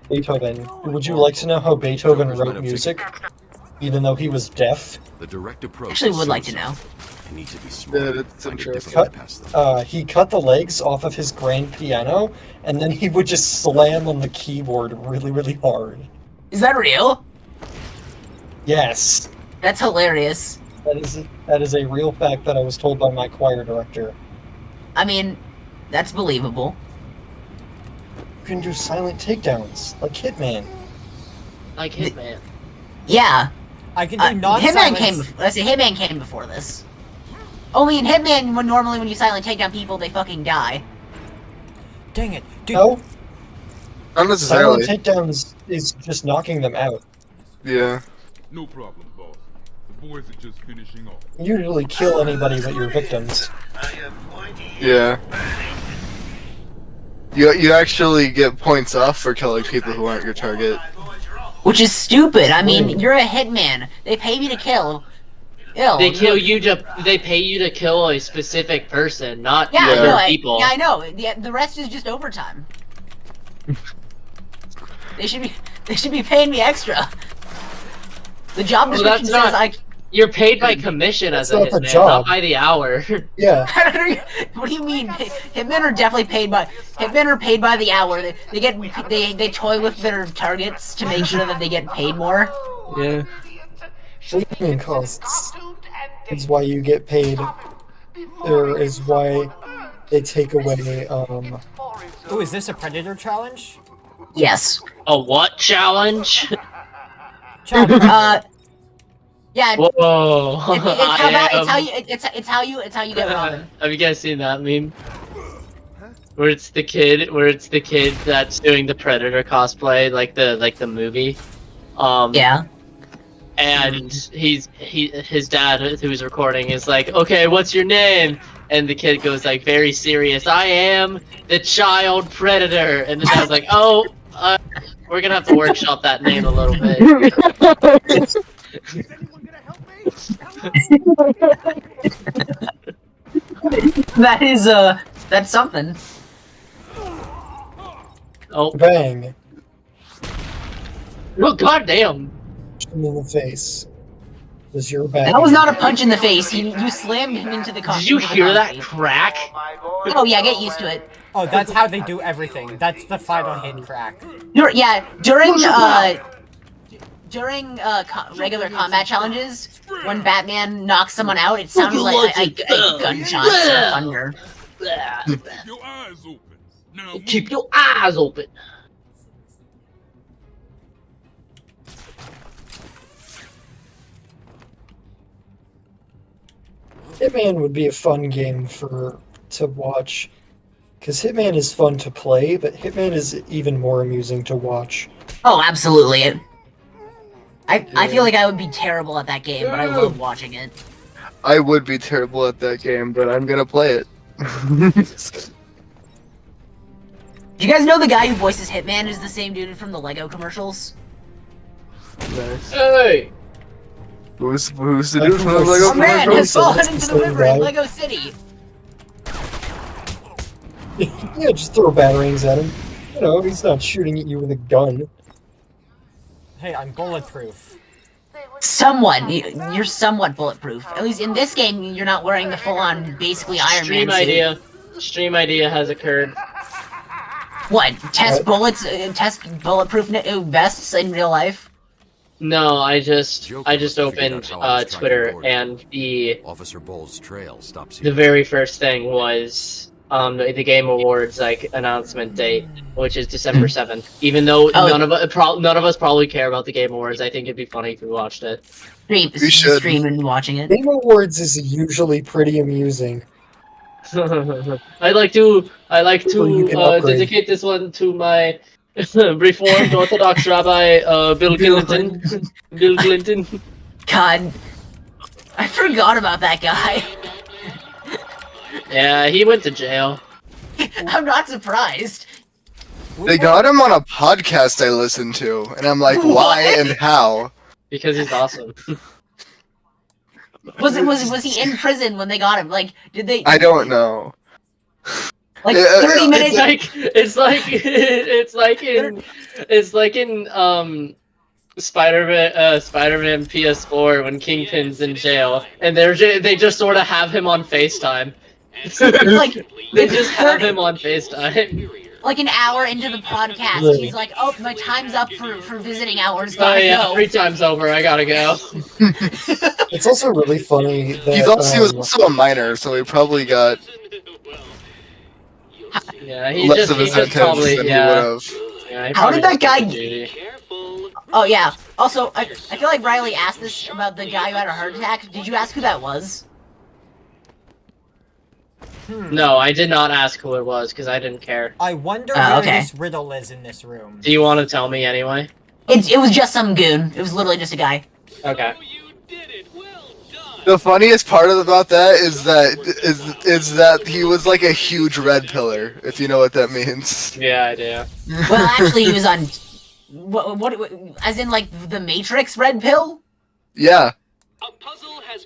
Beethoven. Would you like to know how Beethoven wrote music? Even though he was deaf? The direct approach Actually, is would like to suicide. know. I need to be smart. that's Find it interesting. difficult to pass them. He cut the legs off of his grand piano, and then he would just slam on the keyboard really, really hard. Is that real? Yes. That's hilarious. That is a real fact that I was told by my choir director. I mean, that's believable. You can do silent takedowns, like Hitman. Like Hitman. Yeah. I can do non-silent. Hitman came before this. Only in Hitman, normally when you silent take down people, they fucking die. Dang it, dude. No. Not necessarily. Silent takedowns is just knocking them out. Yeah. No problem, boss. The boys are just finishing off. You usually kill anybody but your victims. Yeah. You actually get points off for killing people who aren't your target. Which is stupid. I mean, you're a hitman. They pay me to kill. Ew. They kill you to. They pay you to kill a specific person, not Yeah, other I know. people. Yeah, I know. The rest is just overtime. They should be paying me extra. The job description says You're paid by commission as a That's not the hitman, job. not by the hour. Yeah. What do you mean? Hitmen are definitely paid by the hour. They toy with their targets to make sure that they get paid more. Yeah. Sleeping costs is why you get paid. Or is why they take away. Ooh, is this a Predator challenge? Yes. A what challenge? Yeah. Whoa. It's how you get Robin. Have you guys seen that meme? Where it's the kid that's doing the Predator cosplay, like the movie. Yeah. And his dad who's recording is like, okay, what's your name? And the kid goes like very serious, I am the child predator. And the dad's like, oh, we're gonna have to workshop that name a little bit. That's something. Oh. Bang. Oh, goddamn. Him in the face. Was your bag. That was not a punch in the face. You slammed him into the concrete. Did you hear that crack? Oh yeah, get used to it. Oh, that's how they do everything. That's the final hit crack. During regular combat challenges, when Batman knocks someone out, it sounds like gunshots or thunder. Keep your eyes open. Now keep your eyes open. Hitman would be a fun game to watch, because Hitman is fun to play, but Hitman is even more amusing to watch. Oh, absolutely. I feel like I would be terrible at that game, but I love watching it. I would be terrible at that game, but I'm gonna play it. Do you guys know the guy who voices Hitman is the same dude from the Lego commercials? Nice. Hey! Who's the dude from the Lego A man has commercials? fallen into the river in Lego City. Yeah, just throw batarangs at him. You know, he's not shooting at you with a gun. Hey, I'm bulletproof. Somewhat. You're somewhat bulletproof. At least in this game, you're not wearing the full-on, basically Iron Man suit. Stream idea has occurred. What? Test bullets? Test bulletproof vests in real life? No, I just opened Twitter and the Officer Bull's trail stops the here. very first thing was the Game Awards announcement date, which is December 7th. Even though none of us probably care about the Game Awards, I think it'd be funny if we watched it. Stream and watching it. Game Awards is usually pretty amusing. I like to dedicate this one to my Reformed Orthodox Rabbi Bill Clinton. Bill Clinton. God, I forgot about that guy. Yeah, he went to jail. I'm not surprised. They got him on a podcast I listened to, and I'm like, why and how? Because he's awesome. Was he in prison when they got him? Like, did they? I don't know. Like 30 minutes. It's like in Spider-Man PS4 when Kingpin's in jail, and they just sort of have him on FaceTime. It's like They just have him on FaceTime. like an hour into the podcast, Really? he's like, "Oh, my time's up for visiting hours. Oh Gotta yeah, go." 3 times over. I gotta go. It's also really funny that he was also a minor, so he probably got Yeah, he less just of a he just sentence probably than yeah. he would have. Yeah, he How probably did that just guy- took the duty. Oh yeah. Also, I feel like Riley asked this about the guy who had a heart attack. Did you ask who that was? No, I did not ask who it was because I didn't care. I wonder Oh, where okay. this riddle is in this room. Do you want to tell me anyway? It was just some goon. It was literally just a guy. Okay. The funniest part about that is that he was like a huge red pillar, if you know what that means. Yeah, I do. Well, actually, he was on what as in like the Matrix red pill? Yeah.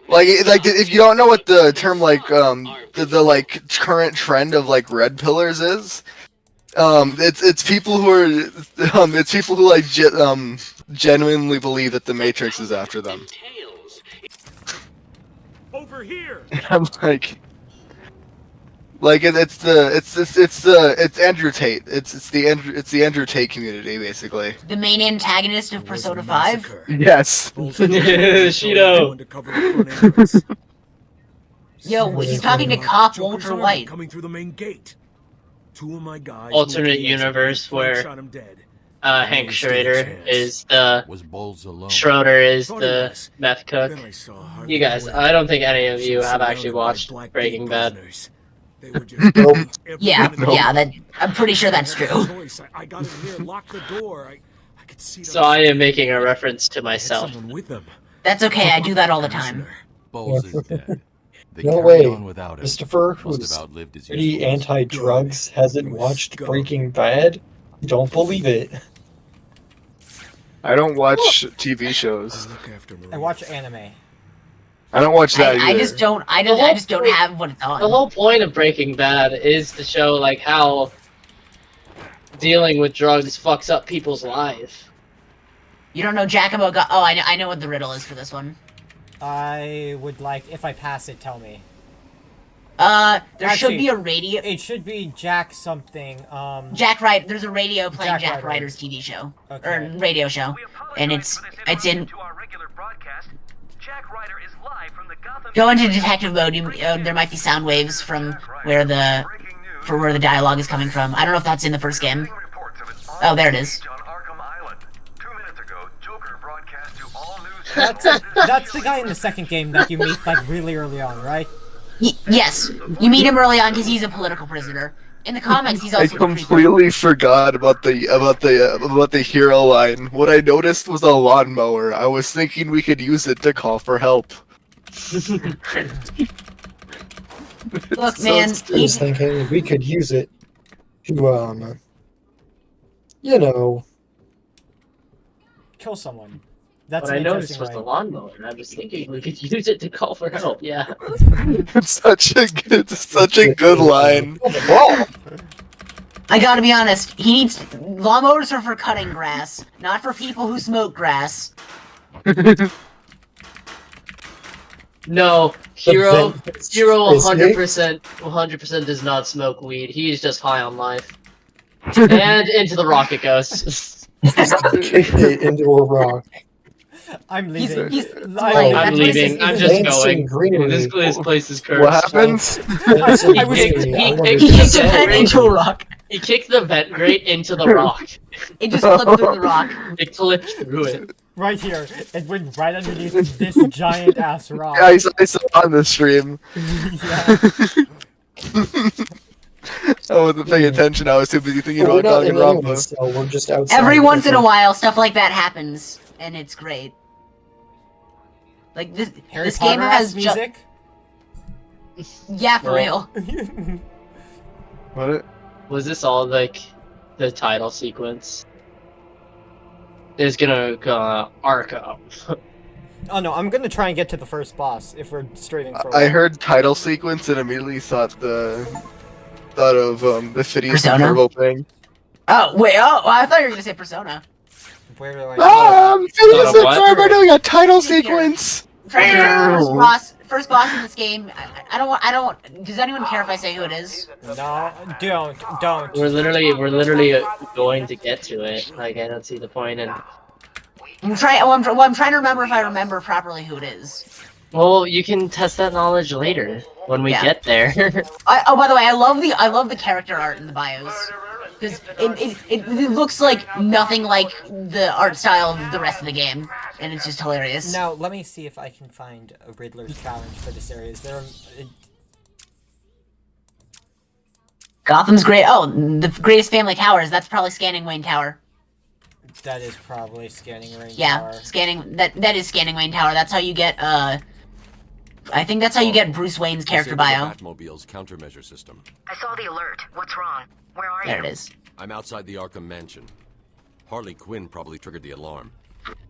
Like if you don't know what the term like the like current trend of like red pillars is, it's people who are it's people who like genuinely believe that the Matrix is after them. Over here. And I'm like it's Andrew Tate. It's the Andrew Tate community basically. The main antagonist of Persona 5? Yes. Shido. Yo, he's talking to cop Walter White. Coming through the main gate. 2 of my guys. Alternate universe where shot him dead. Hank Schrader is the Was Bowles alone? Schroeder is the meth cook. Then I saw Harvey You guys, Dent. I don't think any of you have Surrounded actually by watched black Breaking gate Bad. prisoners. They were just Yeah, everyone in yeah, that I'm pretty sure that's the true. voice. I got in here, locked the door. I could see. So I am making a reference to myself. Someone with them. That's okay, I do that all the time. Bowles is dead. They No carried way. on without him. Christopher, Must who's have outlived his pretty usefulness. anti-drugs, hasn't watched Breaking Bad? Don't believe it. I don't watch TV shows. I watch anime. I don't watch that I either. just don't I just don't have what it's The on. whole point of Breaking Bad is to show like how dealing with drugs fucks up people's lives. You don't know Giacomo got I know what the riddle is for this one. I would like, if I pass it, tell me. There Actually, should be a radio. It should be Jack something. Jack Ryder. There's a radio playing Jack Jack, Ryder. Ryder's TV show Okay. or radio show, and it's in. Go into detective mode. There might be sound waves from where the dialogue is coming from. I don't know if that's in the first game. Oh, there it is. That's the guy in the second game that you meet like really early on, right? Yes, you meet him early on because he's a political prisoner. In the comics, he's I also. completely forgot about the hero line. What I noticed was a lawnmower. I was thinking we could use it to call for help. Look, So man, stupid. I was thinking we could use it to, you know, Kill someone. That's What I an noticed interesting was way. the lawnmower, and I was thinking we could use it to call for help. Yeah. such a good line. I gotta be honest. He needs lawnmowers are for cutting grass, not for people who smoke grass. No, Hero Is 100% does not smoke weed. He's just high on life. And into the rocket goes. kick it into a rock. I'm leaving. I'm leaving. I'm just Dancing going. greenery. This place is cursed. What happens? Dancing I was- greenery. I wonder He if kicked a that's vent right. into a rock. He kicked the vent grate into the rock. It just clipped through the rock. It clipped through it. Right here. It went right underneath this giant ass rock. I saw on the stream. I wasn't paying attention. I was too busy thinking We're about not in Danganronpa. anyone, so we're just outside. Every once in a while, stuff like that happens, and it's great. Like this Harry this game Potter has music. yeah, for real. What? Was this all like the title sequence? It's gonna go Arkham. Oh no, I'm gonna try and get to the first boss if we're straighting for. I heard title sequence and immediately thought of the Phineas and Persona? Ferb opening. Oh wait, I thought you were gonna say Persona. Where do I? Phineas and what? Ferb are doing a title sequence. First boss in this game. I don't. Does anyone care if I say who it is? No, don't. We're literally going to get to it. Like, I don't see the point in. I'm trying to remember if I remember properly who it is. Well, you can test that knowledge later when we get there. Oh, by the way, I love the character art in the bios because it looks like nothing like the art style of the rest of the game, and it's just hilarious. Now let me see if I can find a Riddler's challenge for this area. Is there? Gotham's great. Oh, the greatest family towers. That's probably Scanning Wayne Tower. That is probably Scanning Wayne Tower. Yeah, that is Scanning Wayne Tower. That's how you get I think that's how you get Bruce Wayne's character bio. Batmobile's countermeasure system. I saw the alert. What's wrong? Where are you? There it is. I'm outside the Arkham Mansion. Harley Quinn probably triggered the alarm.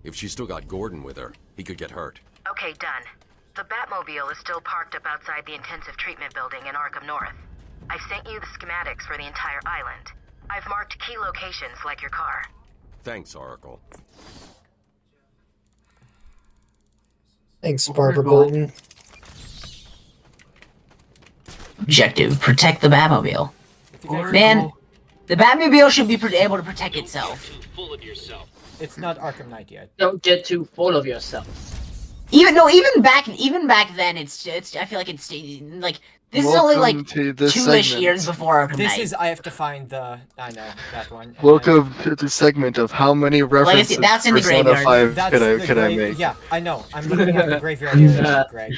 If she's still got Gordon with her, he could get hurt. Okay, done. The Batmobile is still parked up outside the intensive treatment building in Arkham North. I've sent you the schematics for the entire island. I've marked key locations like your car. Thanks, Oracle. Thanks, Barbara Gordon. Objective: protect the Batmobile. Man, the Batmobile should be able to protect itself. It's not Arkham Knight yet. Don't get too full of yourself. Even back then, it's I feel like it's like this is only like two-ish years before Arkham This Knight. is I have to find the I know that one. Welcome to the segment of how many references that's in the Persona graveyard. 5 could I make? Yeah, I know. I'm looking at the graveyard area, Greg.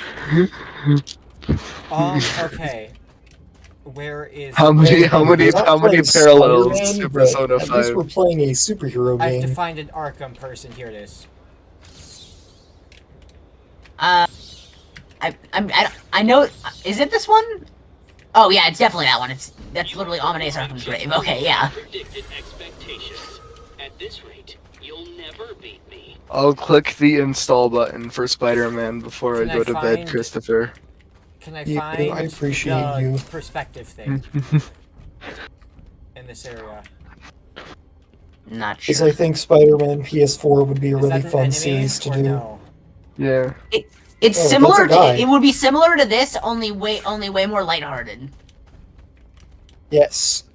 Okay. Where is How many parallels Spider-Man, to but Persona At least 5? we're playing a superhero I have to game. find an Arkham person. Here it is. I know. Is it this one? Oh yeah, it's definitely that one. That's literally Amadeus Arkham's grave. Okay, yeah. Predicted expectations. At this rate, you'll never beat me. I'll click the install button for Spider-Man before Can I I go to bed, find- Christopher. Can I Yeah, find I appreciate the you. perspective thing in this area? Not Because sure. I think Spider-Man PS4 would be a Is really that an fun enemy series to or do. no? Yeah. It's Oh, similar. that's a guy. It would be similar to this, only way more lighthearted, Yes.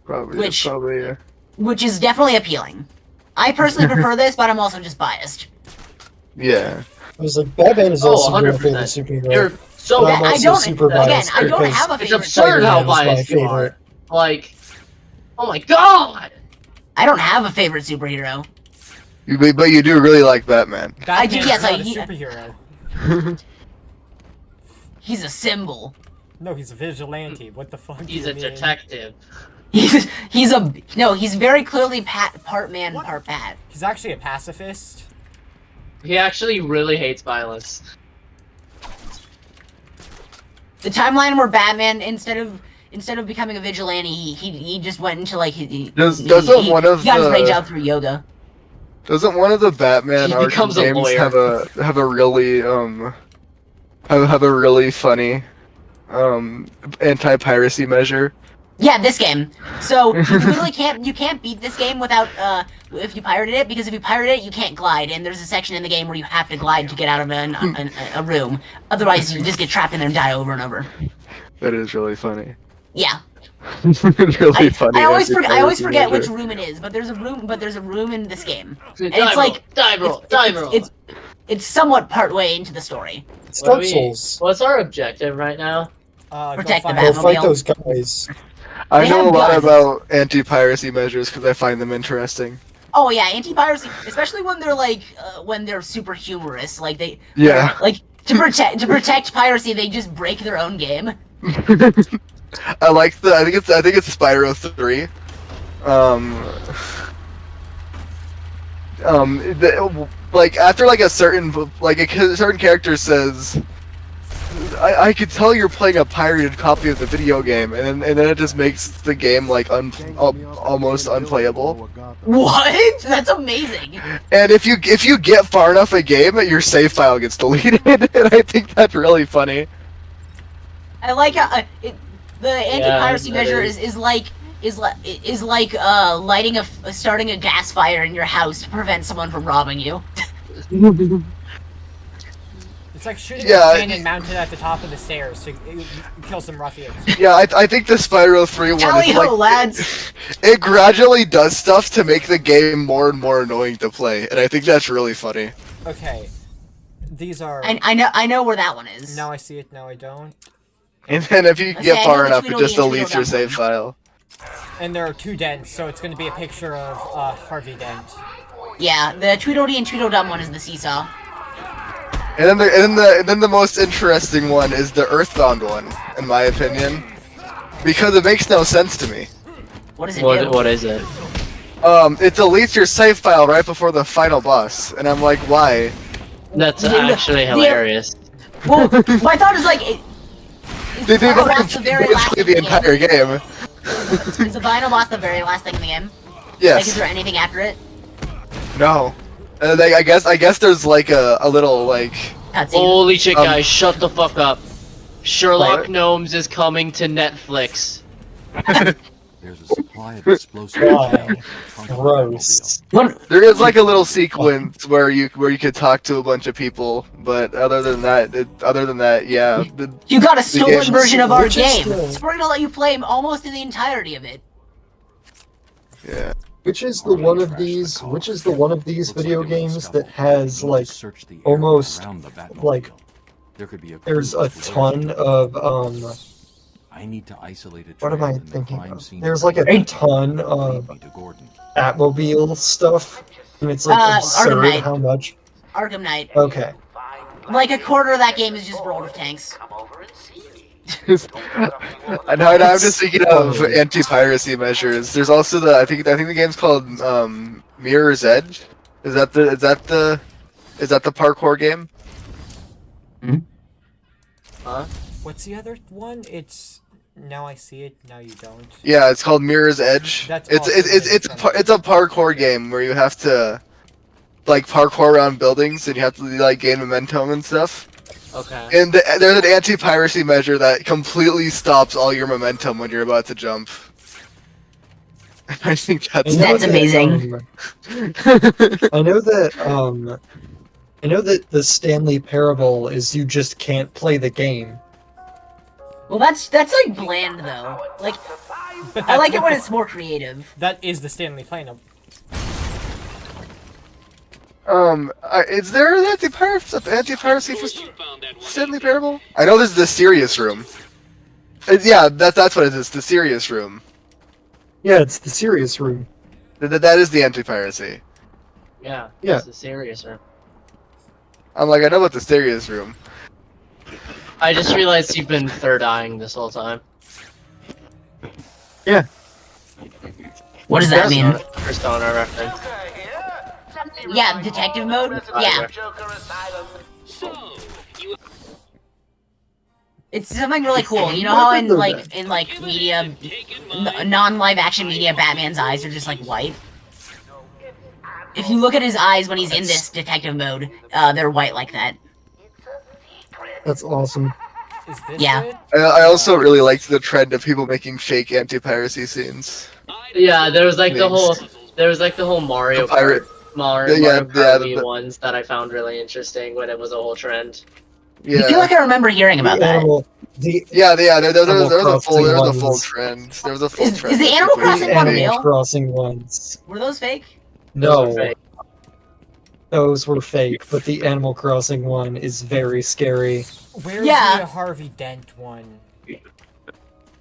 Probably. Which- Yeah. which is definitely appealing. I personally prefer this, but I'm also just biased. Yeah. I was like, Batman is Oh, also my 100%. favorite superhero. You're so But I'm I also don't. super Again, biased I don't because have a It's favorite. absurd how Spider-Man is my biased you are. favorite. Like, oh my god! I don't have a favorite superhero. But you do really like Batman. I do. Batman's Yes, not I. a superhero. He's a symbol. No, he's a vigilante. What the fuck? He's do a you mean? detective. He's very clearly part man, part bat. He's actually a pacifist. He actually really hates violence. The timeline where Batman instead of becoming a vigilante, he just went into like Doesn't one of he got his the- rage out through yoga. Doesn't one of the Batman He Arkham becomes a games lawyer. have a really have a really funny anti-piracy measure? Yeah, this game. So you literally can't beat this game without if you pirated it, because if you pirate it, you can't glide, and there's a section in the game where you have to glide to get out of a room. Otherwise, you just get trapped in there and die over and over. That is really funny. Yeah. Really funny. I always forget anti-piracy which measure. room it is, but there's a room in this game. And Die it's like roll, it's somewhat part way into the story. It's Dark Souls. What's our objective right now? Protect the Go fight Batmobile. those guys. I They know a have lot guns. about anti-piracy measures because I find them interesting. Oh yeah, anti-piracy, especially when they're like when they're super humorous, like they Yeah. like to protect piracy, they just break their own game. I like I think it's Spyro 3. Like after like a certain character says, I could tell you're playing a pirated copy of the video game, and then it just makes the game like almost unplayable. What? That's amazing. And if you get far enough a game, your save file gets deleted, and I think that's really funny. I like how the anti-piracy that measure is. is like like starting a gas fire in your house to prevent someone from robbing you. It's like shooting Yeah, a cannon mounted at the top of the stairs to kill some ruffians. Yeah, I think the Spyro 3 one is Tally-ho, like lads! it gradually does stuff to make the game more and more annoying to play, and I think that's really funny. Okay, these are. I know where that one is. Now I see it. Now I don't. And then if you Okay, get I far know the enough, it just Tweedledee and deletes your Tweedledum save file. And there are 2 dents, so it's going to be a picture of Harvey Dent. Yeah, the Tweedledee and Tweedledum one is the seesaw. And then the most interesting one is the Earthbound one, in my opinion, because it makes no sense to me. What does it do? What is it? It deletes your save file right before the final boss, and I'm like, why? That's actually hilarious. Well, my thought is like, They've lost the very last basically the entire game. is the final boss the very last thing in the game? Yes. Like, is there anything after it? No. I guess there's like a little like. Holy shit, guys! Shut the fuck up. Sherlock What? Gnomes is coming to Netflix. There's a supply of explosive. Gross. There is like a little sequence where you could talk to a bunch of people, but other than that, yeah. You got a stolen game's- version of our Which is game. the- So we're gonna let you play almost in the entirety of it. Yeah. Which is the one of these video games that has like almost like there's a ton of I need to isolate a what am I trail in the thinking crime of? scene. There's like a ton of Batmobile stuff, and it's like Arkham absurd Knight. how much. Arkham Knight. Okay. Like a quarter of that game is just rolled with tanks. And now I'm just thinking of anti-piracy measures. There's also I think the game's called Mirror's Edge. Is that the parkour game? Huh? What's the other one? It's now I see it. Now you don't. Yeah, it's called Mirror's Edge. That's It's awesome. it's a parkour game where you have to like parkour around buildings and you have to like gain momentum and stuff. Okay. And there's an anti-piracy measure that completely stops all your momentum when you're about to jump. I think that's amazing. I know that the Stanley Parable is you just can't play the game. Well, that's like bland though. Like, I like it when it's more creative. That is the Stanley Plano. Is there an anti-piracy for Stanley Parable? I know this is the serious room. Yeah, that's what it is. The serious room. Yeah, it's the serious room. That is the anti-piracy. Yeah. Yeah. It's a serious room. I'm like, I know about the serious room. I just realized you've been third-eyeing this whole time. Yeah. What does that mean? Persona reference. Yeah, detective mode? Yeah. It's something really cool. You know how in media, non-live action media, Batman's eyes are just like white? If you look at his eyes when he's in this detective mode, they're white like that. That's awesome. Is this Yeah. it? I also really liked the trend of people making fake anti-piracy scenes. Yeah, there was like the whole Mario pirate. Mario Yeah, Kart the- ones that I found really interesting when it was a whole trend. Yeah. I feel like I remember hearing about that. Yeah, there was a full Crossing trend. There was a full Is trend. the Animal Crossing one Animal real? Crossing ones. Were those fake? No, Fake. those were fake, but the Animal Crossing one is very scary. Where's Yeah. the Harvey Dent one?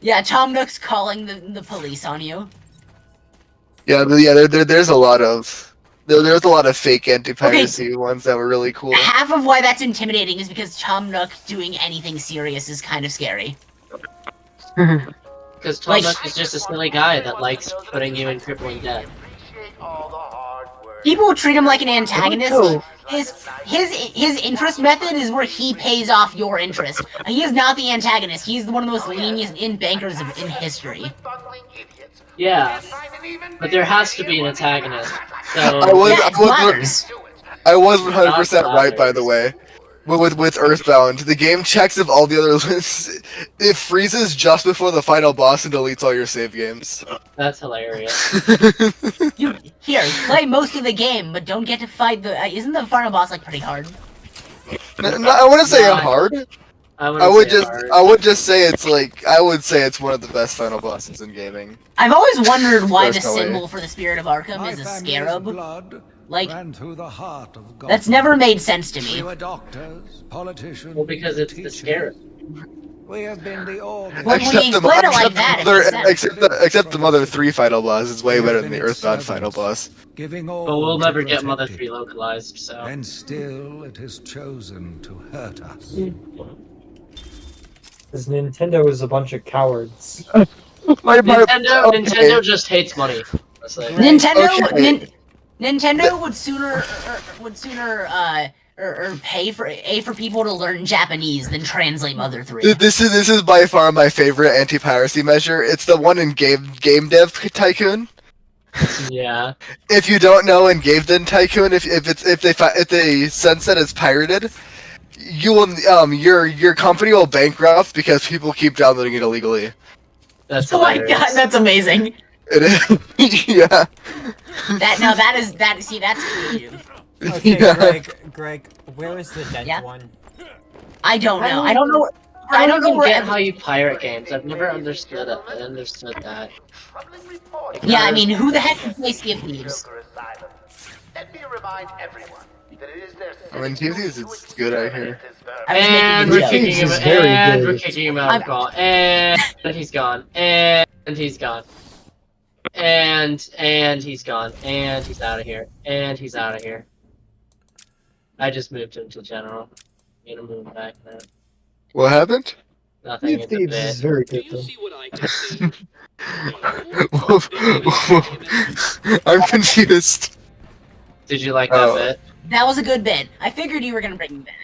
Yeah, Tom Nook's calling the police on you. Yeah, there's a lot of there's a lot of fake anti-piracy ones that were really cool. Half of why that's intimidating is because Tom Nook doing anything serious is kind of scary. Because Tom Like- Nook is just a silly guy that likes putting you in crippling debt. People treat him like an antagonist. Oh. His interest method is where he pays off your interest. He is not the antagonist. He's one of the most lenient bankers in history. Yeah, but there has to be an antagonist. So I was 100% right, by the way. with Earthbound, the game checks if all the other lists. It freezes just before the final boss and deletes all your save games. That's hilarious. You here play most of the game, but don't get to fight the. Isn't the final boss like pretty hard? No, I wouldn't say hard. I would just say it's like I would say it's one of the best final bosses in gaming. I've always wondered why the Personally. symbol for the spirit of Arkham is a scarab. Like, ran through the heart of Gotham. that's never made sense to me. We were doctors, politicians. Well, because it's the scarab. We have been the organ. When you explain it like that, it makes sense. Except the Mother 3 final boss is way better than the Earthbound final boss. Giving all But we'll to never get protect Mother it. 3 localized, so. And still, it has chosen to hurt us. Because Nintendo is a bunch of cowards. Nintendo just hates money. Honestly. Nintendo would sooner pay for people to learn Japanese than translate Mother 3. This is by far my favorite anti-piracy measure. It's the one in Game Dev Tycoon. Yeah. If you don't know, in Game Dev Tycoon, if they sense that it's pirated, you will your company will bankrupt because people keep downloading it illegally. That's oh my god, that's amazing. It is. Yeah. See, that's creative. Okay, Yeah. Greg, where is the dent Yeah. one? I don't know. I don't know. I don't know even where get how you pirate games. I've never understood it. I understood that. Yeah, I mean, who the heck can play Sea of Thieves? Let me remind everyone that it is their I mean, TVs is good out here. And we're kicking him. And we're kicking him out of call. And he's gone. And he's gone. And he's gone. And he's out of here. And he's out of here. I just moved him to general. I'm gonna move him back now. What happened? Nothing. It's a Thieves bit. is very good though. I'm confused. Did you like that bit? That was a good bit. I figured you were gonna bring me back.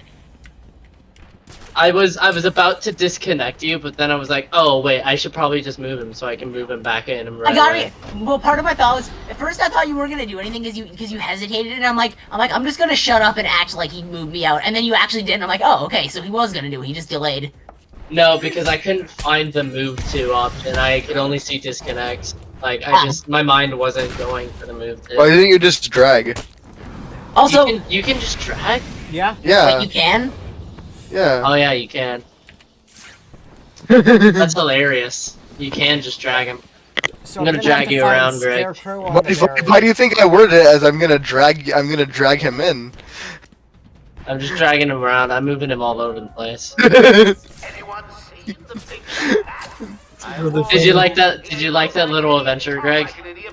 I was about to disconnect you, but then I was like, oh wait, I should probably just move him so I can move him back in. Right I got away. it. Well, part of my thought was at first I thought you weren't gonna do anything because you hesitated, and I'm like I'm just gonna shut up and act like he moved me out, and then you actually did, and I'm like, oh okay, so he was gonna do it. He just delayed. No, because I couldn't find the move to option. I could only see disconnect. Like my mind wasn't going for the move to. Why didn't you just drag? Also, you can just drag. Yeah. Yeah. Like you can. Yeah. Oh yeah, you can. That's hilarious. You can just drag him. So I'm gonna drag you around, Greg. Why do you think I worded it as I'm gonna drag him in? I'm just dragging him around. I'm moving him all over the place. Did you like that? Did you like that little adventure, Greg?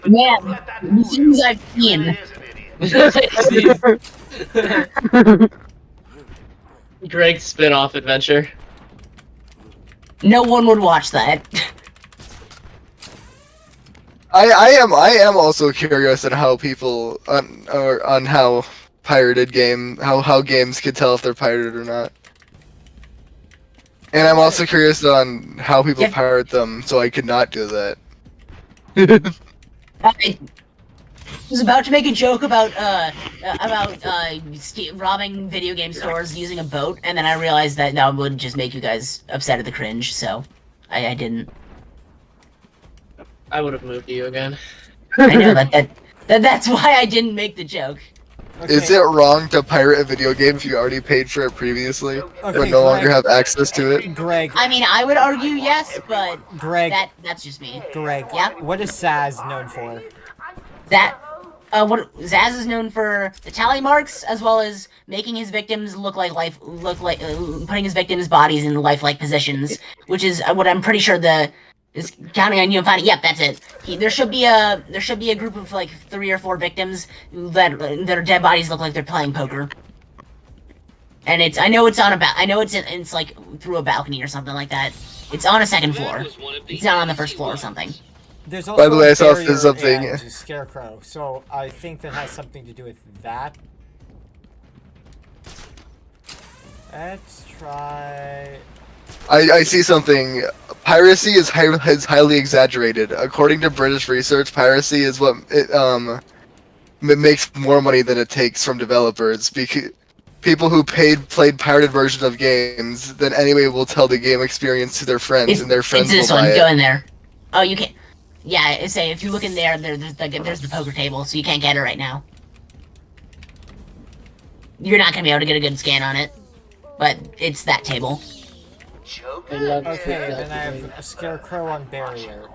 Man, the things I've seen. Greg's spin-off adventure. No one would watch that. I am also curious on how people on how pirated how games can tell if they're pirated or not. And I'm also curious on how people pirate them, so I could not do that. I was about to make a joke about robbing video game stores using a boat, and then I realized that would just make you guys upset at the cringe, so I didn't. I would have moved you again. I know that's why I didn't make the joke. Okay. Is it wrong to pirate a video game if you already paid for it previously, but no longer have access to it? Greg. I mean, I would argue yes, but Greg. That's just me. Greg. Yeah. What is Saz known for? What Zaz is known for the tally marks, as well as making his victims putting his victims' bodies in lifelike positions, which is what I'm pretty sure is counting on you and finding. Yep, that's it. There should be a group of like 3 or 4 victims that their dead bodies look like they're playing poker. And I know it's like through a balcony or something like that. It's on a second floor. It's not on the first floor or something. There's also By the way, I saw barrier something. and Scarecrow, so I think that has something to do with that. Let's try. I see something. Piracy is highly exaggerated. According to British research, piracy is what it makes more money than it takes from developers people who played pirated versions of games, then anyway will tell the game experience to their friends, and their friends It's this will buy one. it. Go in there. Oh, you can't. Yeah, say if you look in there, there's the poker table, so you can't get it right now. You're not gonna be able to get a good scan on it, but it's that table. Okay, then I have a scarecrow on barrier.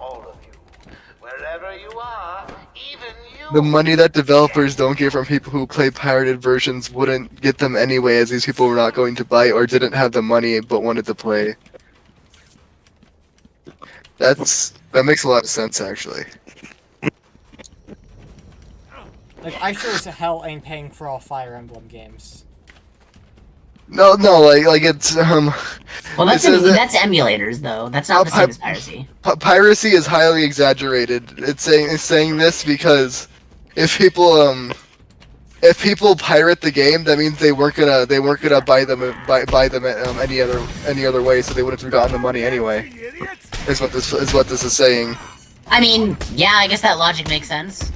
Wherever you are, even you. The money that developers don't get from people who play pirated versions wouldn't get them anyway, as these people were not going to buy or didn't have the money but wanted to play. That makes a lot of sense, actually. Like, I sure as hell ain't paying for all Fire Emblem games. No, like it's Well, that's emulators though. That's not the same as piracy. Piracy is highly exaggerated. It's saying this because if people pirate the game, that means they weren't gonna buy them any other way, so they would have gotten the money anyway. Is what this is saying. I mean, yeah, I guess that logic makes sense.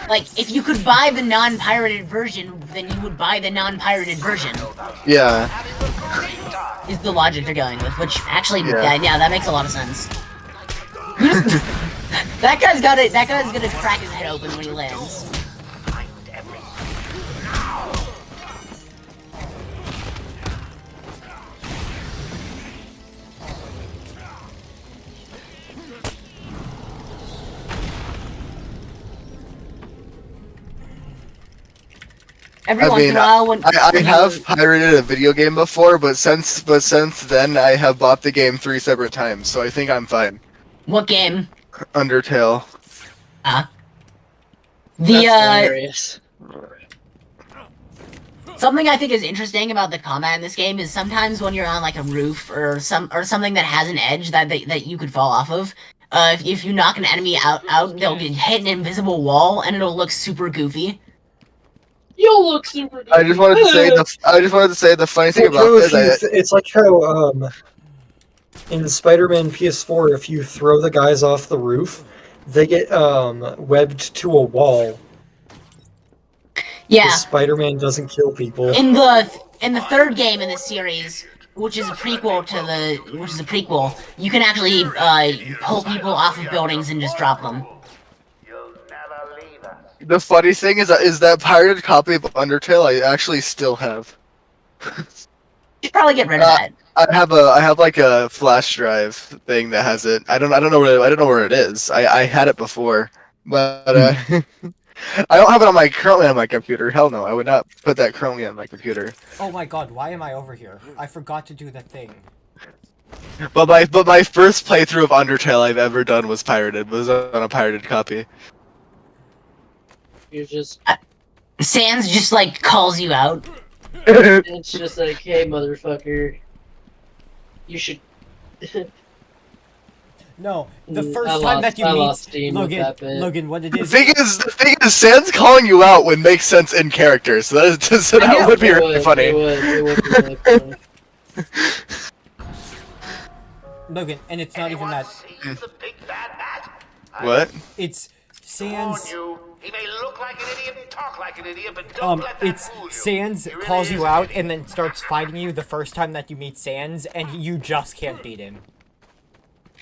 Like, if you could buy the non-pirated version, then you would buy the non-pirated version. Yeah. Is the logic they're going with, which actually, Yeah. yeah, that makes a lot of sense. That guy's gonna crack his head open when he lands. Every once in a while, when I have pirated a video game before, but since then I have bought the game 3 separate times, so I think I'm fine. What game? Undertale. Hilarious. Something I think is interesting about the combat in this game is sometimes when you're on like a roof or something that has an edge that you could fall off of, if you knock an enemy out, they'll get hit an invisible wall and it'll look super goofy. You'll look super good. I just wanted to say the funny thing about this. It's like how in Spider-Man PS4, if you throw the guys off the roof, they get webbed to a wall. Yeah. Spider-Man doesn't kill people. In the third game in this series, which is a prequel, you can actually pull people off of buildings and just drop them. The funny thing is that pirated copy of Undertale I actually still have. You should probably get rid of that. I have like a flash drive thing that has it. I don't know where it is. I had it before, but I don't have it currently on my computer. Hell no, I would not put that currently on my computer. Oh my god, why am I over here? I forgot to do the thing. But my first playthrough of Undertale I've ever done was pirated. Was on a pirated copy. You're just... Sans just, like, calls you out. It's just like, hey, motherfucker. You should... No, the first time that you meet Logan, what it is... The thing is, Sans calling you out would make sense in character, so that would be really funny. It would be really funny. Logan, and it's not even that... What? It's Sans... He may look like an idiot and talk like an idiot, but don't let that it's fool you. Sans calls you out and then starts fighting you the first time that you meet Sans, and you just can't beat him.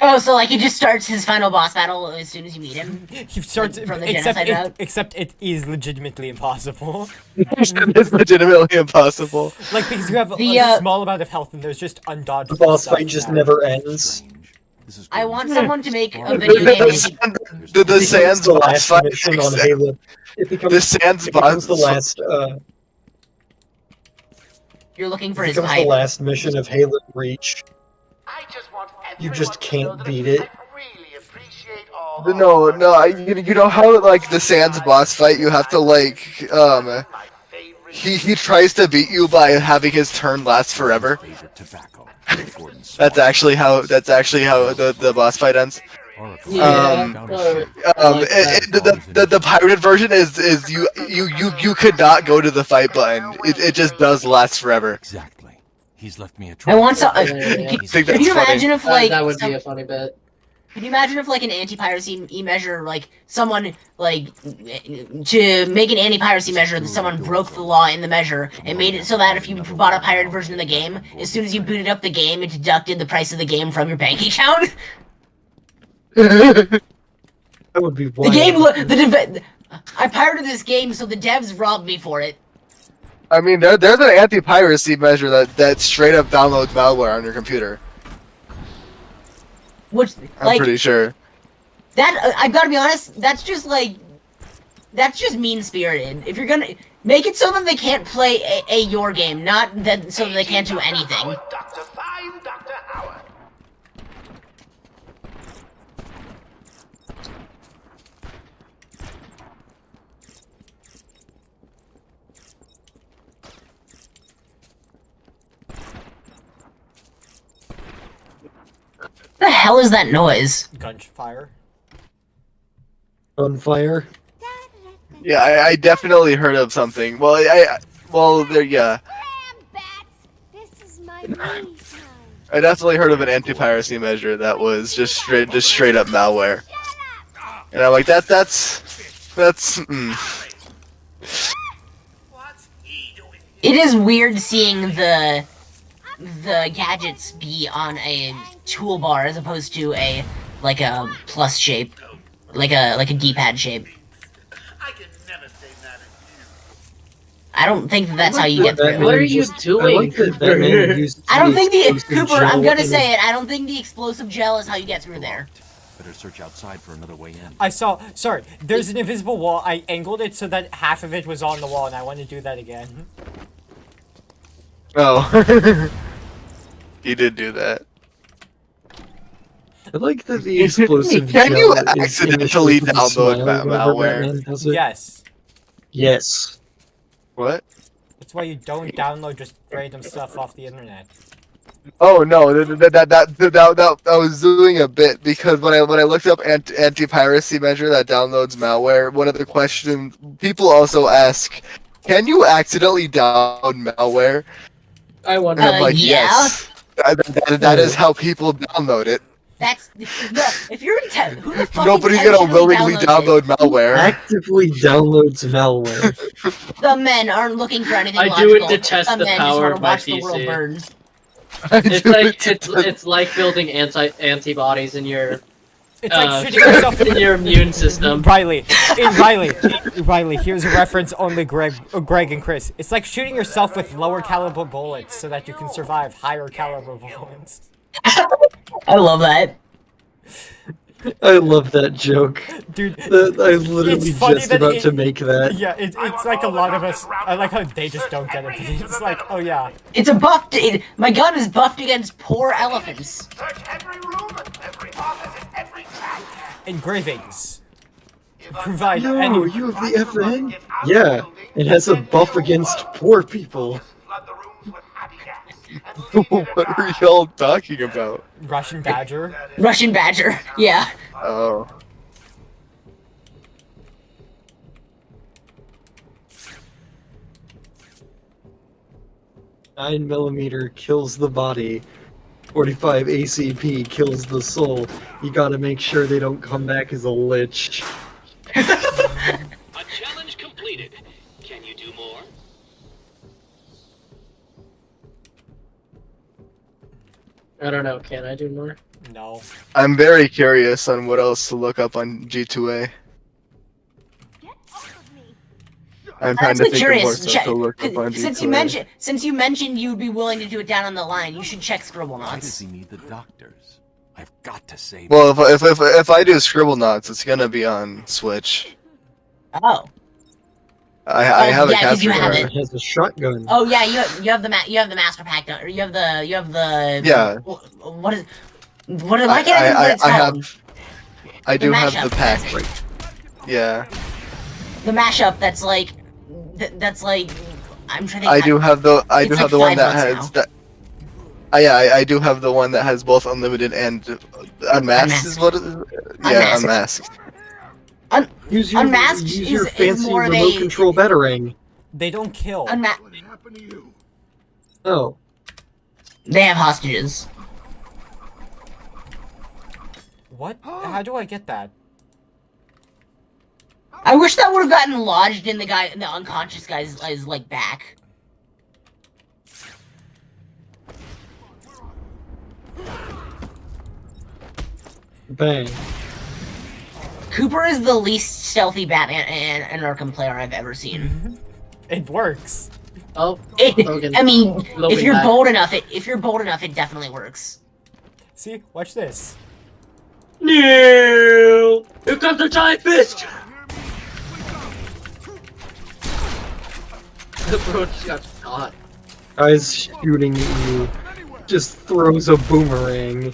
Oh, so like he just starts his final boss battle as soon as you meet him? He starts, like, from the genocide route? Except it is legitimately impossible. It's legitimately impossible. Like, because you have a small amount of health and there's just undodgeable The boss stuff fight just now. never ends. I want someone to make a video game. The Sans boss fight mission on Halo. It becomes the Sans boss the last. You're looking for it his becomes pipe. the last mission of Halo Reach. You just can't beat it. No, you know how like the Sans boss fight, you have to like he tries to beat you by having his turn last forever. That's actually how the boss fight ends. The pirated version is you could not go to the fight button. It just does last forever. He's left me a I want some. think Can that's you funny. imagine if like that would be a funny bit. Can you imagine if, like, an anti-piracy measure, like, someone, like, to make an anti-piracy measure, that someone broke the law in the measure and made it so that if you bought a pirated version of the game, as soon as you booted up the game, it deducted the price of the game from your bank account? That would be The wild. game, I pirated this game, so the devs robbed me for it. I mean, there's an anti-piracy measure that straight up downloads malware on your computer. Which, I'm like, pretty sure. that, I gotta be honest, that's just mean-spirited. If you're gonna, make it so that they can't play your game, not that so that they can't do anything. Dr. Fine, Dr. Howard. What the hell is that noise? Gunfire. On fire. Yeah, I definitely heard of something. Well, yeah. This is my me time. I definitely heard of an anti-piracy measure that was just straight up malware. And I'm like, that's. It is weird seeing the gadgets be on a toolbar as opposed to a plus shape, like a D-pad shape. I don't think that's how you get through. What are you doing? I don't think Cooper. I'm gonna say it. I don't think the explosive gel is how you get through there. Better search outside for another way in. I saw. Sorry, there's an invisible wall. I angled it so that half of it was on the wall, and I want to do that again. Oh. You did do that. I like that the explosive Can gel you is accidentally initially download smile whenever malware? Batman does it. Yes. Yes. What? That's why you don't download just random stuff off the internet. Oh no, that was doing a bit because when I looked up anti-piracy measure that downloads malware, one of the questions people also ask, can you accidentally download malware? I wonder. And I'm like, yeah. yes. That is how people download it. That's if you're who the fuck Nobody's gonna intentionally willingly downloads download malware. Actively downloads malware. it? The men aren't looking for anything I logical. do detest the the men power just of wanna my watch the world PC. burn. It's like building antibodies in your It's like shooting yourself in your immune system. Riley, here's a reference only Greg and Chris. It's like shooting yourself with lower caliber bullets so that you can survive higher caliber bullets. I love that. I love that joke. Dude, I literally just about to make that. Yeah, it's like a lot of us. I like how they just don't get it. It's like, oh yeah. It's a buffed. My gun is buffed against poor elephants. Engravings. Provide No, any. you have the FN? Yeah, it has a buff against poor people. What are y'all talking about? Russian Badger. Russian Badger. Yeah. Oh. $9mm kills the body. 45 ACP kills the soul. You gotta make sure they don't come back as a lich. A challenge completed. Can you do more? I don't know. Can I do more? No. I'm very curious on what else to look up on G2A. I'm trying to think of more stuff to look up on G2A. Since you mentioned you'd be willing to do it down on the line, you should check Scribble Why does Knots. he need the doctors? I've got to save. Well, if I do Scribble Knots, it's gonna be on Switch. Oh. I have yeah, a 'cause you capture have card. it. It has a shotgun. Oh yeah, you have the master pack, or you have the Yeah. What is why can't I think what it's called? I do have mashup. the pack. Yeah. The mashup that's like I'm trying to think. I do have the It's like one that $5 has now. that. I do have the one that has both unlimited and unmasked. Is what it is? Yeah, unmasked. Use your Unmasked use your is fancy more of remote a control batarang. They don't kill. Oh. They have hostages. What? How do I get that? I wish that would have gotten lodged in the unconscious guy's like back. Bang. Cooper is the least stealthy Batman and Arkham player I've ever seen. It works. Oh, I mean, if Logan you're back. bold enough, it definitely works. See, watch this. No! Here comes the giant fist! The bro just got shot. Guy's shooting at you. Just throws a boomerang.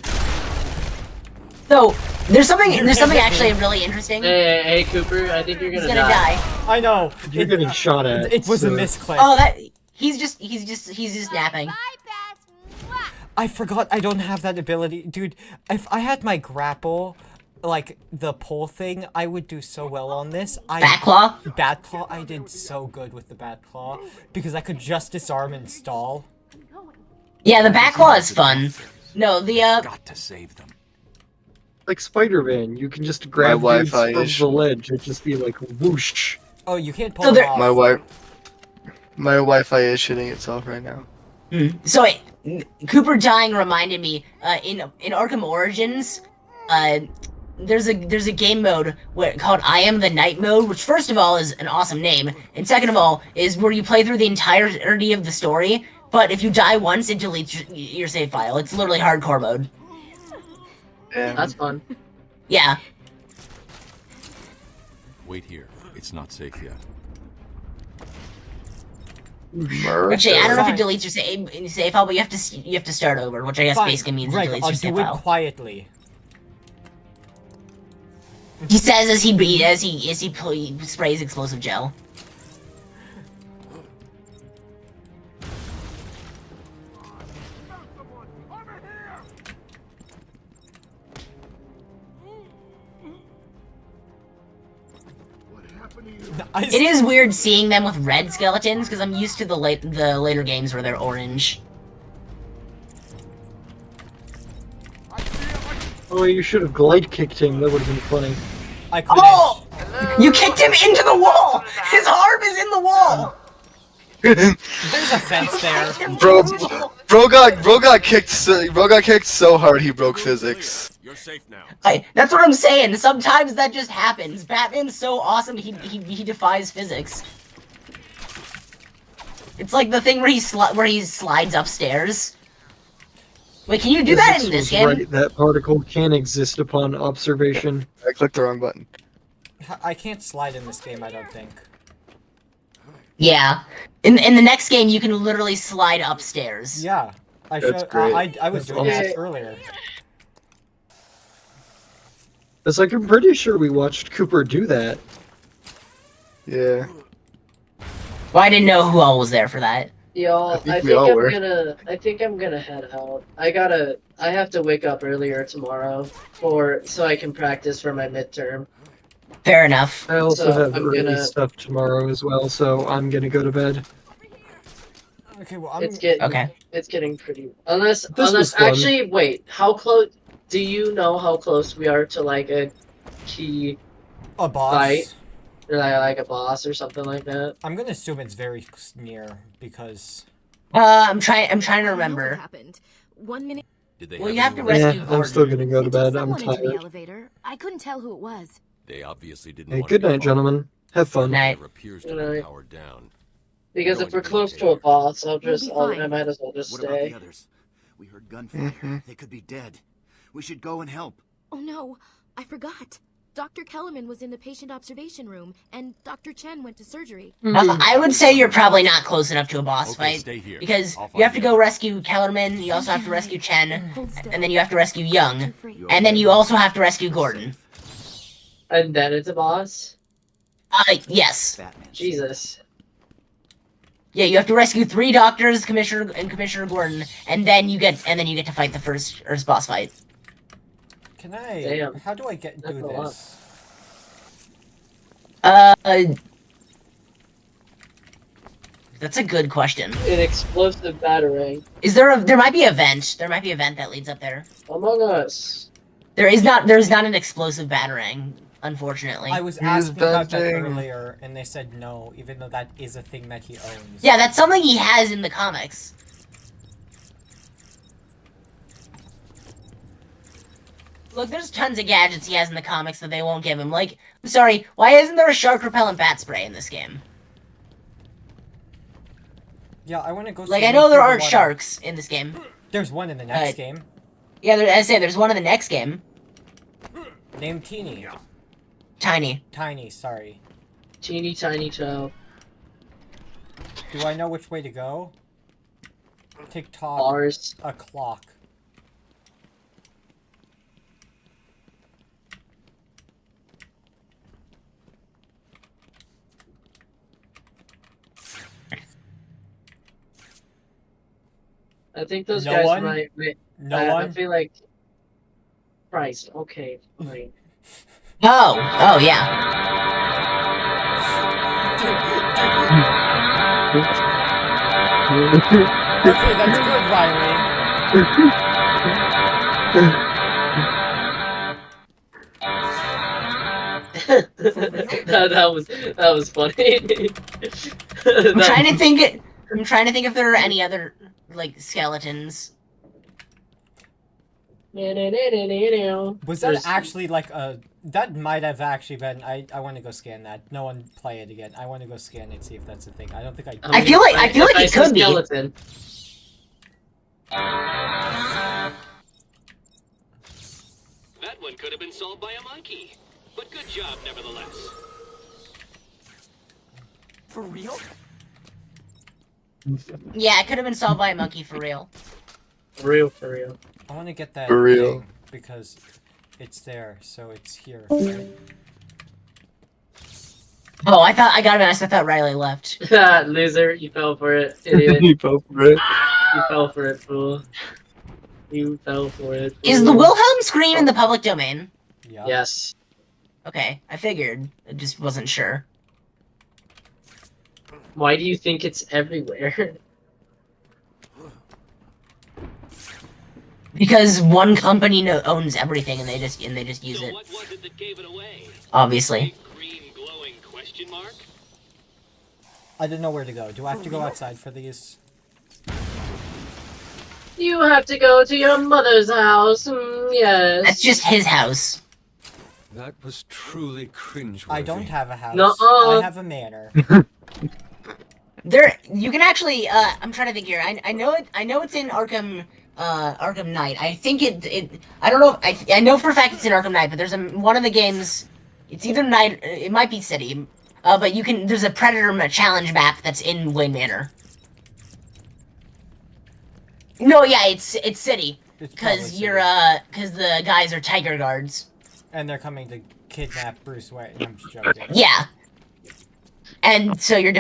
So there's something actually really interesting. Hey, Cooper, I think you're He's gonna gonna die. I know. You're getting shot at. It was a so- misclick. Oh, that he's just napping. I forgot I don't have that ability. Dude, if I had my grapple, like, the pull thing, I would do so well on this. Batclaw? Batclaw, I did so good with the Batclaw, because I could just disarm and stall. Yeah, the Batclaw is fun. No, the Got to save them. Like Spider-Man, you can just grab My dudes Wi-Fi from is- the ledge and just be like whoosh. Oh, you can't pull So it there- off. My Wi-Fi is shitting itself right now. So Cooper dying reminded me in Arkham Origins, there's a game mode called I Am the Night mode, which first of all is an awesome name, and second of all is where you play through the entirety of the story. But if you die once, it deletes your save file. It's literally hardcore mode. Yeah. That's fun. Yeah. Wait here. It's not safe yet. Actually, I don't know if it deletes your save file, but you have to start over, which I guess Fine. basically means Greg, it deletes I'll your save do it file. quietly. He says as he sprays explosive gel. It is weird seeing them with red skeletons because I'm used to the later games where they're orange. Oh, you should have glide kicked him. That would have been funny. I couldn't. Oh! You kicked him into the wall! His arm is in the wall! There's a fence there. Bro got kicked so hard he broke physics. You're safe now. That's what I'm saying. Sometimes that just happens. Batman's so awesome he defies physics. It's like the thing where he slides upstairs. Wait, can you do that in this was game? Right, that particle can exist upon observation. I clicked the wrong button. I can't slide in this game, I don't think. Yeah. In the next game, you can literally slide upstairs. Yeah. I was doing that earlier. It's like, I'm pretty sure we watched Cooper do that. Yeah. Well, I didn't know who all was there for that. Y'all, I think I'm gonna head out. I have to wake up earlier tomorrow so I can practice for my midterm. Fair enough. I also So, have I'm early gonna- stuff tomorrow as well, so I'm gonna go to bed. Okay, well, It's getting pretty. This was fun. Actually, wait. How close? Do you know how close we are to like a key A boss. fight? Or like a boss or something like that? I'm gonna assume it's very near because. I'm trying to remember. Happened. 1 minute. Did they Well, you have to anyone- rescue Yeah, Gordon. I'm still gonna go to bed. I'm Someone into the tired. elevator. I couldn't tell who it was. They obviously didn't Hey, want good to night, gentlemen. Have fun. Night. There appears to Good be night. power down. Because No if we're one can close take to a her. boss, We'll be fine. I might as well just What about stay. the others? We heard gunfire. They could be dead. We should go and help. Oh no, I forgot. Dr. Kellerman was in the patient observation room, and Dr. Chen went to surgery. I would say you're probably not close enough to a boss Okay, fight stay here. because I'll you have to find go you. rescue Kellerman. You also have to rescue Chen, and then you have to rescue Young, You and then okay? you also have to rescue Gordon. And then it's a boss? Yes. Batman. Jesus. Yeah, you have to rescue 3 doctors, Commissioner Gordon, and then you get to fight the first boss fight. Can I? Damn. How do I do That's a lot. this? That's a good question. An explosive batarang. There might be a vent. There might be a vent that leads up there. Among Us. There's not an explosive batarang, unfortunately. I was asking about that earlier, and they said no, even though that is a thing that he owns. Yeah, that's something he has in the comics. Look, there's tons of gadgets he has in the comics that they won't give him. Like, I'm sorry, why isn't there a shark repellent bat spray in this game? Yeah, I want to go. Like, I know there aren't sharks in this game. There's one in the next game. Yeah, I say there's one in the next game. Named Teeny. Tiny. Tiny, sorry. Teeny tiny toe. Do I know which way to go? TikTok. Bars. A clock. I think those No guys one? might. No I one? feel like. Christ. Okay. Fine. Oh, yeah. Okay, that's good, Riley. that was funny. I'm trying to think. I'm trying to think if there are any other like skeletons. Was that actually like a... That might have actually been... I want to go scan that. No one play it again. I want to go scan it, see if that's a thing. I don't think I... I feel like it could be. Skeleton. That one could have been solved by a monkey. But good job, nevertheless. For real? Yeah, it could have been solved by a monkey for real. For real. I want to get that For real. thing because it's there, so it's here. Oh, I gotta be honest, I thought Riley left. Loser, you fell for it, idiot. You fell for it. You fell for it, fool. You fell for it. Fool. Is the Wilhelm scream in the public domain? Yeah. Yes. Okay, I figured. I just wasn't sure. Why do you think it's everywhere? Because one company owns everything, and they just use it. What was it that gave it away? Obviously. Green glowing question mark? I don't know where to go. Do I have to go outside for these? You have to go to your mother's house. Yes. That's just his house. That was truly cringeworthy. I don't have a house. Nuh-uh. I have a manor. You can actually. I'm trying to think here. I know it. I know it's in Arkham Knight. I think I don't know. I know for a fact it's in Arkham Knight, but there's one of the games. It's either Knight. It might be City. But you can. There's a Predator challenge map that's in Wayne Manor. No, yeah, it's City. Because the guys are Tiger Guards. And they're coming to kidnap Bruce Wayne. I'm just joking. Yeah. And so you're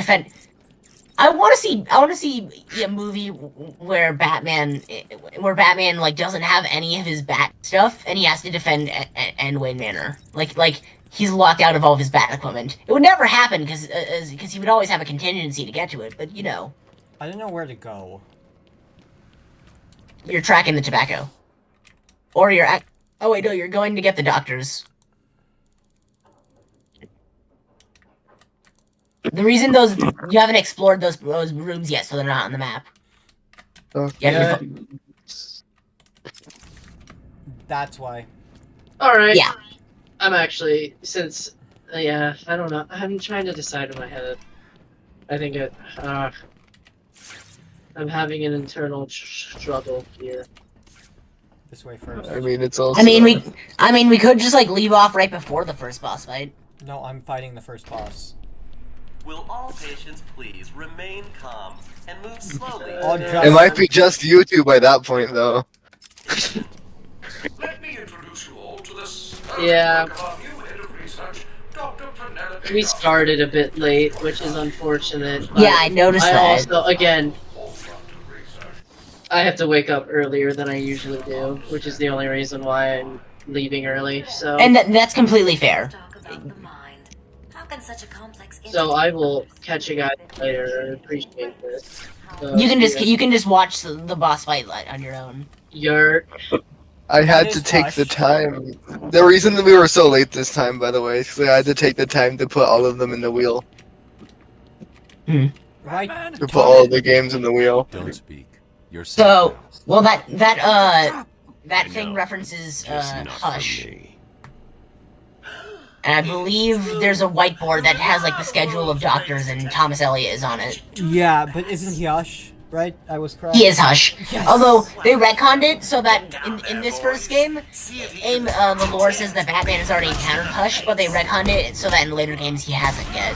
I want to see a movie where Batman like doesn't have any of his bat stuff, and he has to defend and Wayne Manor. Like he's locked out of all of his bat equipment. It would never happen because he would always have a contingency to get to it. But you know, I don't know where to go. You're tracking the tobacco, or you're at. Oh wait, no, you're going to get the doctors. The reason you haven't explored those rooms yet, so they're not on the map. Yeah. That's why. Alright. Yeah. I'm actually, since, yeah, I don't know. I'm trying to decide in my head. I think I'm having an internal struggle here. This way first. I mean, it's also. I mean, we could just like leave off right before the first boss fight. No, I'm fighting the first boss. Will all patients please remain calm and move slowly? It might be just YouTube by that point, though. Let me introduce you all to this. Yeah. New head of research, Dr. Penelope. We started a bit late, which is unfortunate. Yeah, I noticed that. Also, again, I have to wake up earlier than I usually do, which is the only reason why I'm leaving early. So. And that's completely fair. Such a complex So I will catch you guys later. I appreciate this. You can just watch the boss fight on your own. You're. I had is to take Hush. the time. The reason that we were so late this time, by the way, is 'cause I had to take the time to put all of them in the wheel. Right. To put all the games in the wheel. Don't speak. You're safe So, now. well, that thing references Hush. And I believe there's a whiteboard that has like the schedule of doctors, and Thomas Elliot is on it. Yeah, but isn't he Hush? Right? I was correct. He is Hush. Yes. Although they retconned it so that in this first game, the lore says that Batman has already encountered Hush, but they retconned it so that in later games he hasn't yet.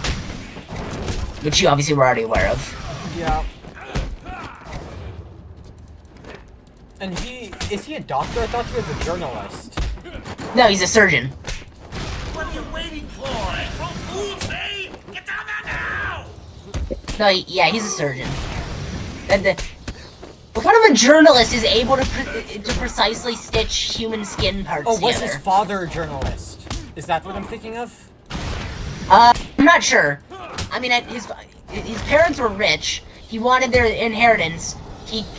Which you obviously were already aware of. Yeah. And is he a doctor? I thought he was a journalist. No, he's a surgeon. What are you waiting for? April Fool's Day? Get down there now! No, yeah, he's a surgeon. What kind of a journalist is able to precisely stitch human skin parts Oh, together? was his father a journalist? Is that what I'm thinking of? I'm not sure. I mean, his parents were rich. He wanted their inheritance.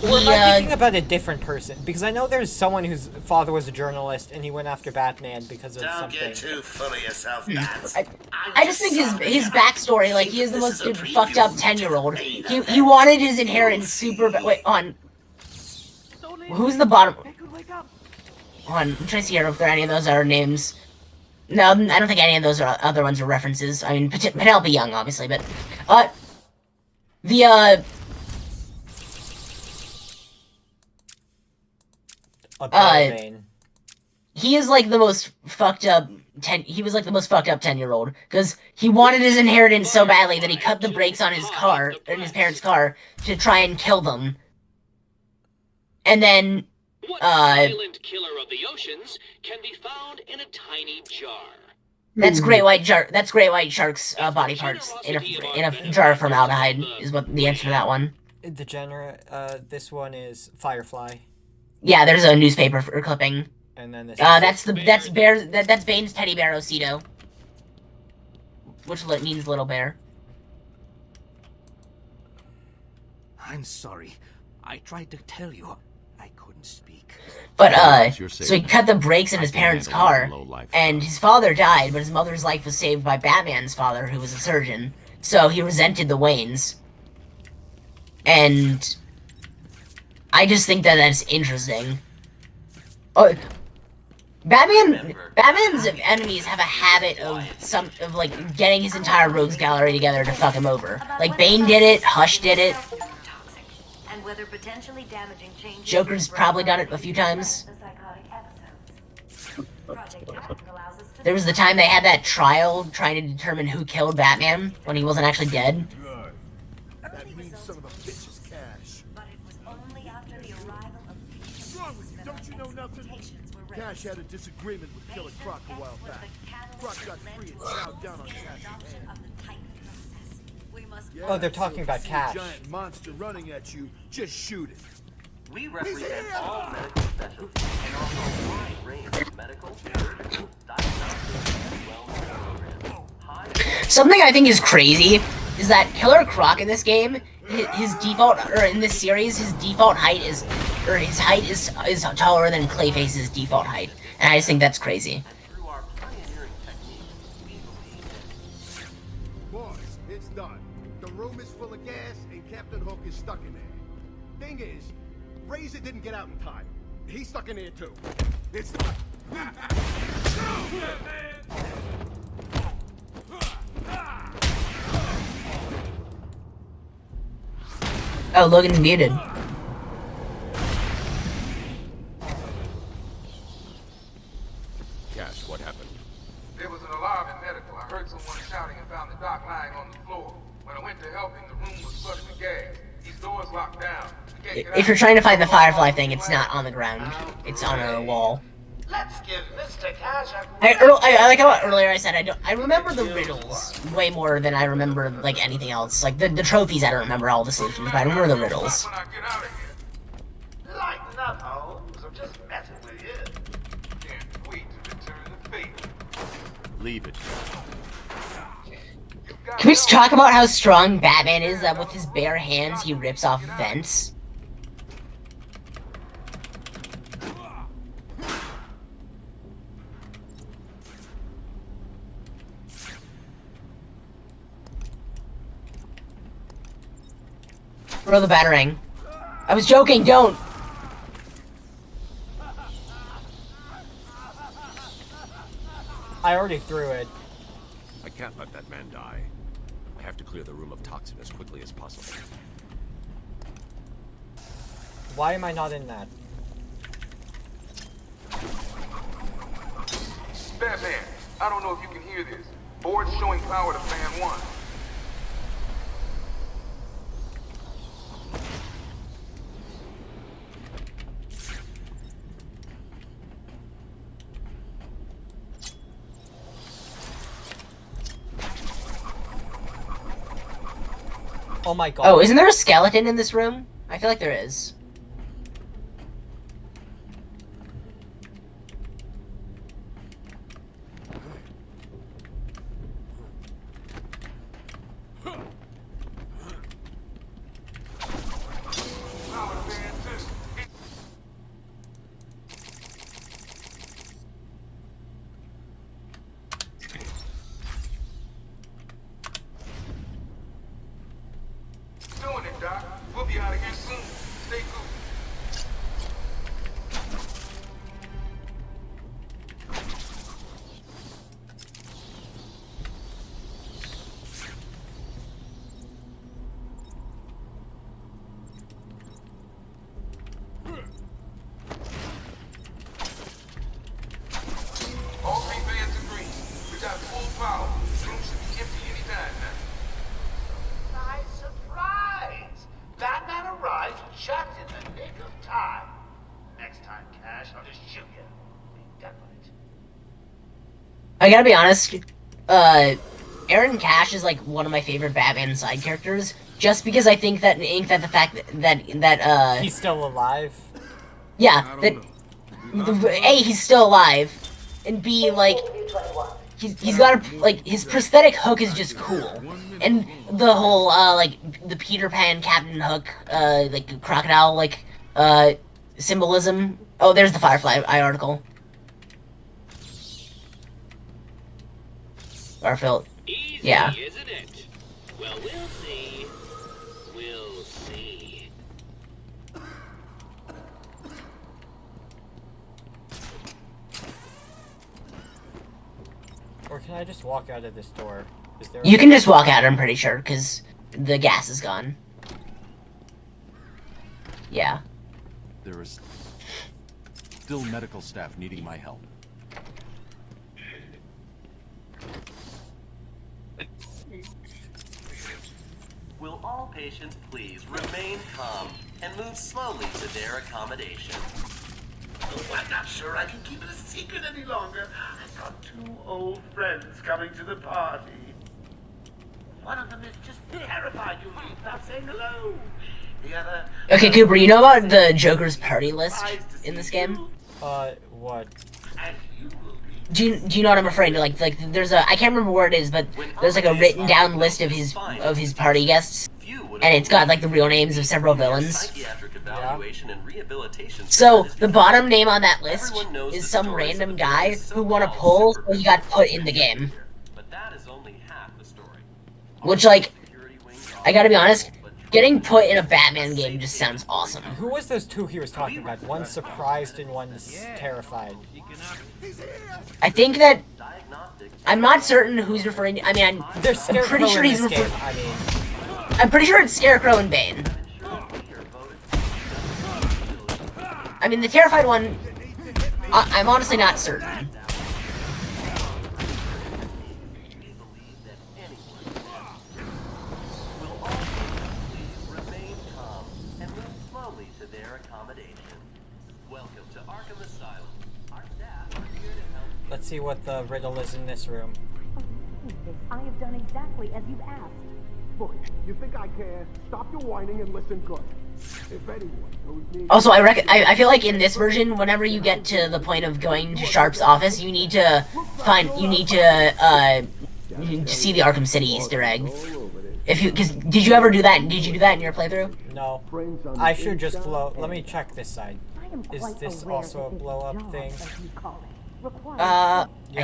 Or am I thinking about a different person? Because I know there's someone whose father was a journalist and he went after Batman because of something. Don't get too full of yourself, Bats. I just think his backstory, like, he is the most fucked up 10-year-old. He wanted his inheritance super wait, on. Who's the bottom? I'm trying to see here if there are any of those other names. No, I don't think any of those other ones are references. I mean, Penelope Young, obviously, but, he is like the most fucked up he was like the most fucked up 10-year-old because he wanted his inheritance so badly that he cut the brakes on his car, in his parents' car, to try and kill them. And then, Silent killer of the oceans can be found in a tiny jar. That's Great White Shark's body parts in a jar of formaldehyde is what the answer to that one. Degenerate. This one is Firefly. Yeah, there's a newspaper clipping. And then this. That's Bane's teddy bear Ocido, which means little bear. I'm sorry. I tried to tell you. I couldn't speak. But, so he cut the brakes in his parents' car, and his father died, but his mother's life was saved by Batman's father, who was a surgeon. So he resented the Waynes. And I just think that that's interesting. Oh, Batman's enemies have a habit of like getting his entire rogues gallery together to fuck him over. Like Bane did it, Hush did it. Joker's probably done it a few times. There was the time they had that trial trying to determine who killed Batman when he wasn't actually dead. That means son of a bitch's cash. What's wrong with you? Don't you know nothing? Cash had a disagreement with Killer Croc a while back. Croc got free and chowed down on Cash's hand. Oh, they're talking about See Cash. a giant monster running at you, just shoot it. We represent all medical specialties and offer a wide range of medical, surgical, diagnostic, and wellness programs. Something I think is crazy is that Killer Croc in this game, his default, or in this series, his default height is, or his height is taller than Clayface's default height, and I just think that's crazy. Boys, it's done. The room is full of gas, and Captain Hook is stuck in there. Thing is, Razor didn't get out in time. He's stuck in there too. It's done. Oh, Logan's muted. Cash, what happened? There was an alarm in medical. I heard someone shouting and found the doc lying on the floor. When I went to help him, the room was flooded with gas. These doors locked down. If you're trying to find the Firefly thing, it's not on the ground. It's on a wall. Let's give Mr. Cash a I like how earlier I said I remember the riddles way more than I remember like anything else. Like the trophies, I don't remember all the solutions, but I remember the riddles. lighten up, Holmes. I'm just messing with you. Can't wait to return the favor. Leave it. Can we just talk about how strong Batman is that with his bare hands he rips off vents? Throw the batarang. I was joking, don't! I already threw it. I can't let that man die. I have to clear the room of toxin as quickly as possible. Why am I not in that? Batman, I don't know if you can hear this. Board's showing power to fan 1. Oh my god. Oh, isn't there a skeleton in this room? I feel like there is. Doing it, Doc. We'll be out of here soon. Stay cool. All 3 fans agree. We got full power. Room should be empty anytime now. Nice surprise! Batman arrived just in the nick of time. Next time, Cash, I'll just shoot you. Be done with it. I gotta be honest, Aaron Cash is like one of my favorite Batman side characters, just because I think that the fact that He's still alive? Yeah, that A, he's still alive, and B, like, he's got a, like, his prosthetic hook is just cool. And the whole, like, the Peter Pan Captain Hook, like, crocodile, like, symbolism. Oh, there's the Firefly article. Garfield. Yeah. Isn't it? Well, we'll see. We'll see. Or can I just walk out of this door? Is there You can just walk out, I'm pretty sure, because the gas is gone. Yeah. There is still medical staff needing my help. Will all patients please remain calm and move slowly to their accommodation? Oh, I'm not sure I can keep it a secret any longer. I've got 2 old friends coming to the party. One of them is just terrified you'll leave without saying hello. The other... Okay, Cooper, you know about the Joker's party list in this game? What? Do you know what I'm referring to? Like there's a, I can't remember where it is, but there's like a written down list of his party guests, and it's got like the real names of several villains. So the bottom name on that list is some random guy who won a poll, so he got put in the game. Which, like, I gotta be honest, getting put in a Batman game just sounds awesome. Who was those 2 he was talking about? One surprised and one terrified. I think that I'm not certain who's referring to. I mean, I'm pretty sure he's referring. I'm pretty sure it's Scarecrow and Bane. I mean, the terrified one, I'm honestly not certain. Remain calm and move slowly to their accommodation. Welcome to Arkham Assylum. Our staff are here to help. Let's see what the riddle is in this room. I have done exactly as you've asked. Look, you think I care? Stop your whining and listen good. If anyone knows me... Also, I feel like in this version, whenever you get to the point of going to Sharp's office, you need to see the Arkham City Easter egg. Did you ever do that? Did you do that in your playthrough? No. I should just blow. Let me check this side. Is this also a blow up thing?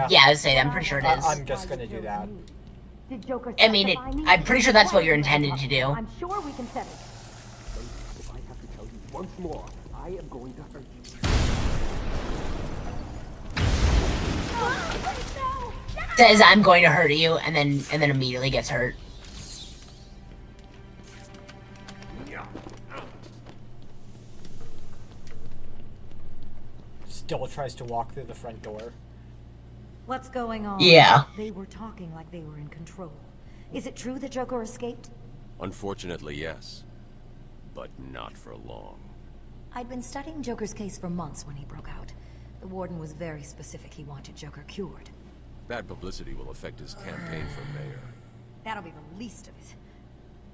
Yeah, I'd say I'm pretty sure it is. I'm just gonna do that. I mean, I'm pretty sure that's what you're intended to do. I'm sure we can set it. once more, I am going to hurt you. Says I'm going to hurt you, and then immediately gets hurt. Still tries to walk through the front door. What's going on? Yeah. They were talking like they were in control. Is it true the Joker escaped? Unfortunately, yes. But not for long. I'd been studying Joker's case for months when he broke out. The warden was very specific he wanted Joker cured. Bad publicity will affect his campaign for mayor. That'll be the least of it.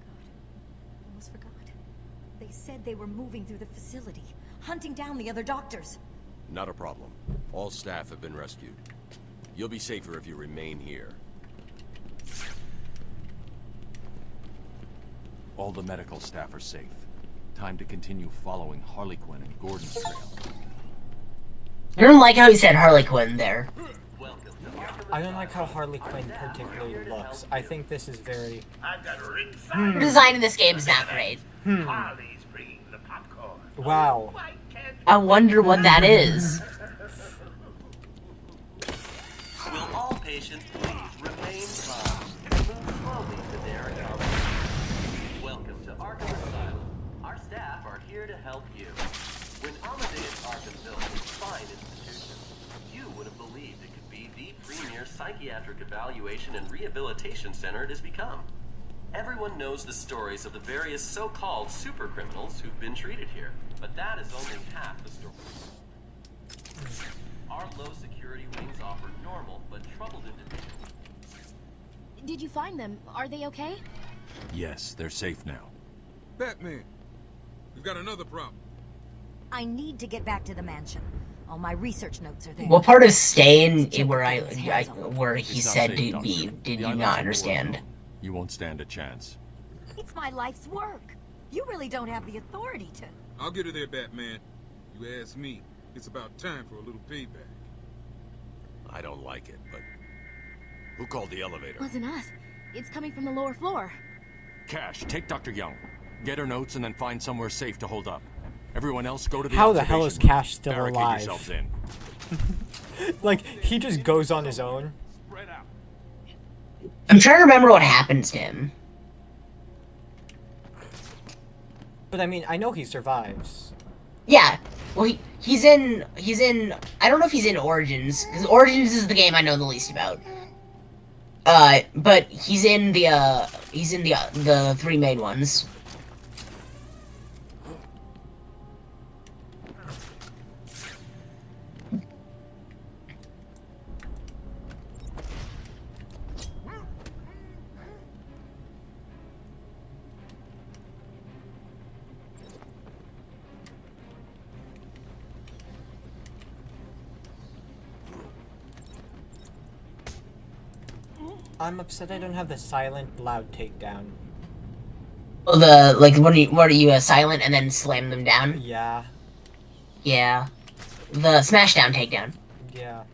God, I almost forgot. They said they were moving through the facility, hunting down the other doctors. Not a problem. All staff have been rescued. You'll be safer if you remain here. All the medical staff are safe. Time to continue following Harley Quinn and Gordon's trail. I don't like how he said Harley Quinn there. I don't like how Harley Quinn particularly looks. I think this is very... The design in this game is not great. Wow. I wonder what that is. Will all patients please remain calm and move slowly to their accommodation? Welcome to Arkham Assylum. Our staff are here to help you. When Amadeus Arkham built this fine institution, you would have believed it could be the premier psychiatric evaluation and rehabilitation center it has become. Everyone knows the stories of the various so-called super criminals who've been treated here, but that is only half the story. Our low security wings offer normal but troubled individuals. Did you find them? Are they okay? Yes, they're safe now. Batman, we've got another problem. I need to get back to the mansion. All my research notes are there. What part of staying where where he said to be did you not understand? You won't stand a chance. It's my life's work. You really don't have the authority to. I'll get her there, Batman. You ask me, it's about time for a little payback. I don't like it, but... Who called the elevator? Wasn't us. It's coming from the lower floor. Cash, take Dr. Young. Get her notes and then find somewhere safe to hold up. Everyone else go to the How the hell is observation room. Cash still Barricade alive? yourselves in. Like, he just goes on his own. I'm trying to remember what happens to him. But I mean, I know he survives. Yeah. Well, he's in. I don't know if he's in Origins, because Origins is the game I know the least about. But he's in the three main ones. I'm upset I don't have the silent, loud takedown. Oh, the, like, what are you, silent and then slam them down? Yeah. Yeah. The smash down takedown. Yeah.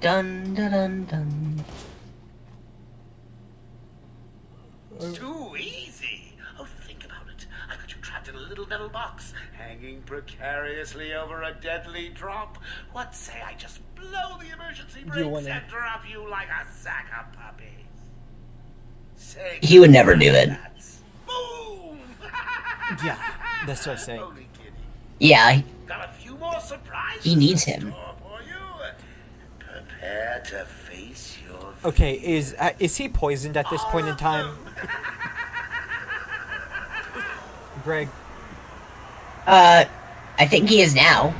Dun dun dun dun. Too easy. Oh, think about it. I got you trapped in a little metal box, hanging precariously over a deadly drop. What say I just blow the emergency brake center of you like a sack of puppies? Say He would never do it. boom! Yeah, that's what I say. Yeah. Got a few more surprises. He needs him. For you. Prepare to face your. Okay, is he poisoned at this point in time? Greg. I think he is now.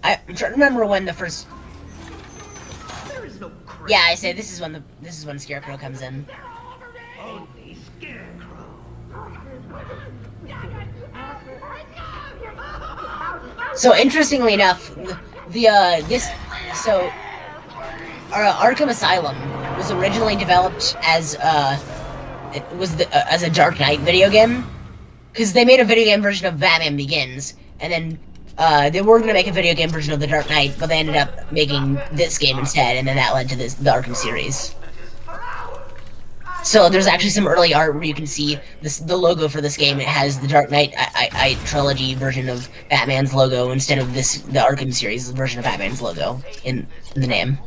I'm trying to remember when the first. Yeah, I say this is when Scarecrow comes in. Only Scarecrow. So interestingly enough, Arkham Asylum was originally developed as as a Dark Knight video game, because they made a video game version of Batman Begins, and then They were gonna make a video game version of The Dark Knight, but they ended up making this game instead, and then that led to the Arkham series. So there's actually some early art where you can see the logo for this game. It has the Dark Knight I trilogy version of Batman's logo instead of the Arkham series version of Batman's logo in the name.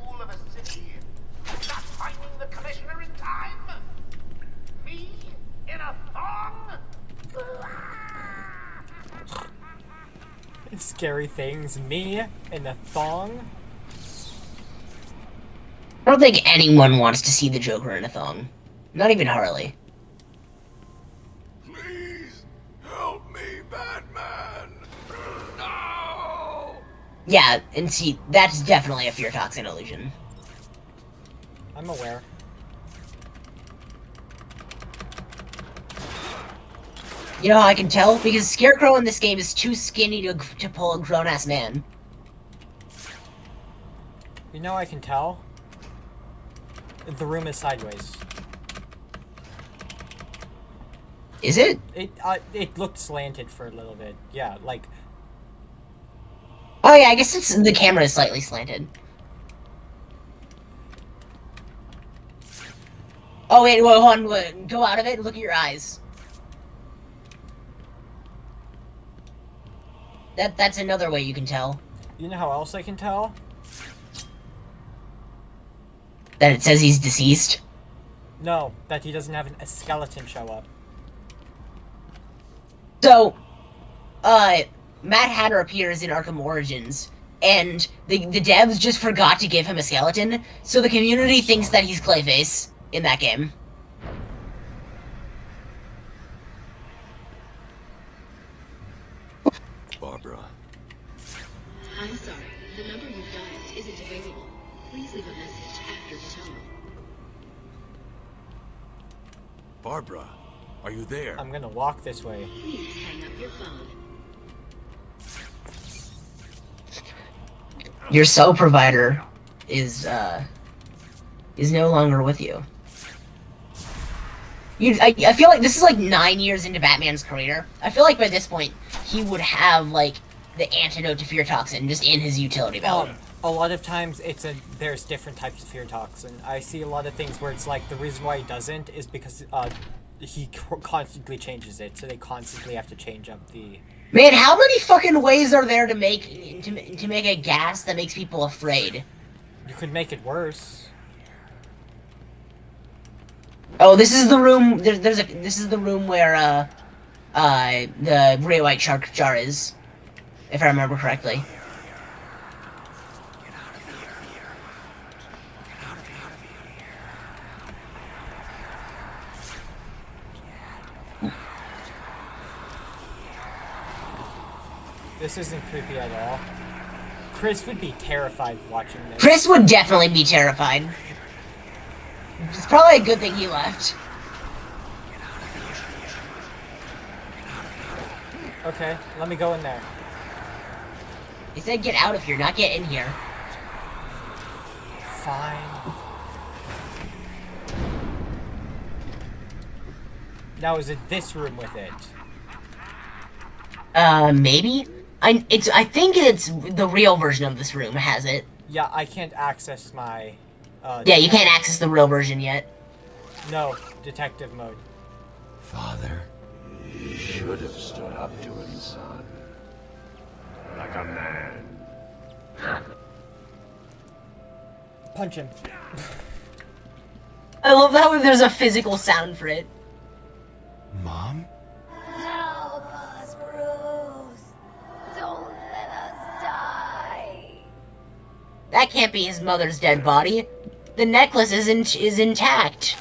Scary things. Me in a thong? I don't think anyone wants to see the Joker in a thong. Not even Harley. Please help me, Batman. No! Yeah, and see, that's definitely a fear toxin illusion. I'm aware. You know how I can tell? Because Scarecrow in this game is too skinny to pull a grown-ass man. You know I can tell? The room is sideways. Is it? It looked slanted for a little bit. Yeah, like... Oh yeah, I guess the camera is slightly slanted. Oh wait, hold on, wait, go out of it and look at your eyes. That's another way you can tell. You know how else I can tell? That it says he's deceased? No, that he doesn't have a skeleton show up. So, Mad Hatter appears in Arkham Origins, and the devs just forgot to give him a skeleton, so the community thinks that he's Clayface in that game. Barbara. I'm sorry. The number you've dialed isn't available. Please leave a message after the tone. Barbara, are you there? I'm gonna walk this way. Please hang up your phone. Your cell provider is no longer with you. I feel like this is like 9 years into Batman's career. I feel like by this point, he would have, like, the antidote to fear toxin just in his utility belt. A lot of times there's different types of fear toxin. I see a lot of things where it's like the reason why he doesn't is because he constantly changes it, so they constantly have to change up the... Man, how many fucking ways are there to make a gas that makes people afraid? You could make it worse. Oh, this is the room. This is the room where the gray white shark jar is, if I remember correctly. This isn't creepy at all. Chris would be terrified watching this. Chris would definitely be terrified. It's probably a good thing he left. Okay, let me go in there. He said get out of here, not get in here. Fine. Now is it this room with it? Maybe? I think it's the real version of this room has it. Yeah, I can't access my... yeah, you can't access the real version yet. No, detective mode. Father, you should have stood up to him, son. Like a man. Punch him. I love that when there's a physical sound for it. Mom? Help us, Bruce. Don't let us die. That can't be his mother's dead body. The necklace is intact.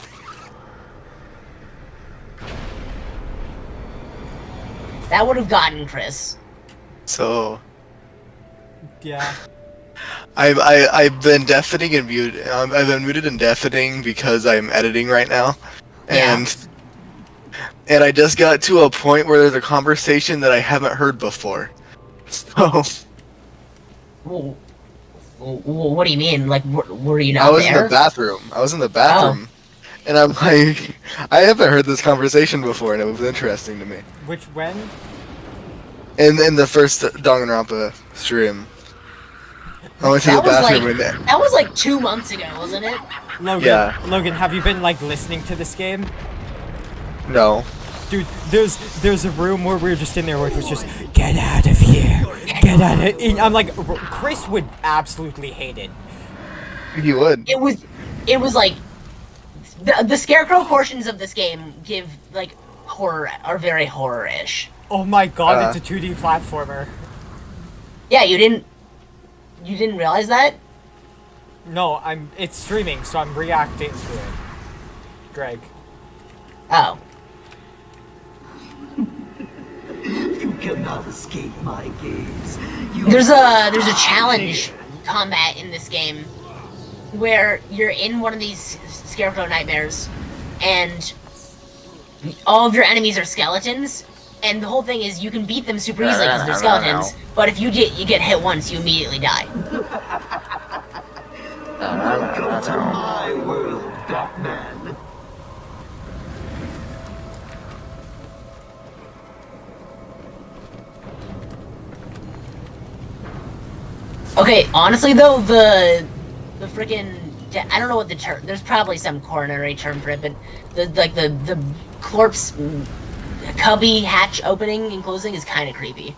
That would have gotten Chris. So... Yeah. I've been deafening and muted. I've been muted and deafening because I'm editing right now, and I just got to a point where there's a conversation that I haven't heard before. So. Well, what do you mean? Like, were you not there? I was in the bathroom. And I'm like, I haven't heard this conversation before, and it was interesting to me. When? in the first Danganronpa stream. I went to the bathroom and that was like 2 months ago, wasn't it? Logan, Yeah. Logan, have you been like listening to this game? No. Dude, there's a room where we were just in there where it was just, get out of here, get out of here. I'm like, Chris would absolutely hate it. He would. It was like, the scarecrow portions of this game give, like, horror, are very horror-ish. Oh my god, it's a 2D platformer. Yeah, you didn't realize that? No, it's streaming, so I'm reacting to it. Greg. Oh. You cannot escape my gaze. There's a challenge combat in this game where you're in one of these scarecrow nightmares and all of your enemies are skeletons, and the whole thing is you can beat them super easily because they're skeletons, but if you get hit once, you immediately die. Welcome to my world, Batman. Okay, honestly though, the freaking, I don't know what the term, there's probably some coronary term for it, but the corpse cubby hatch opening and closing is kind of creepy.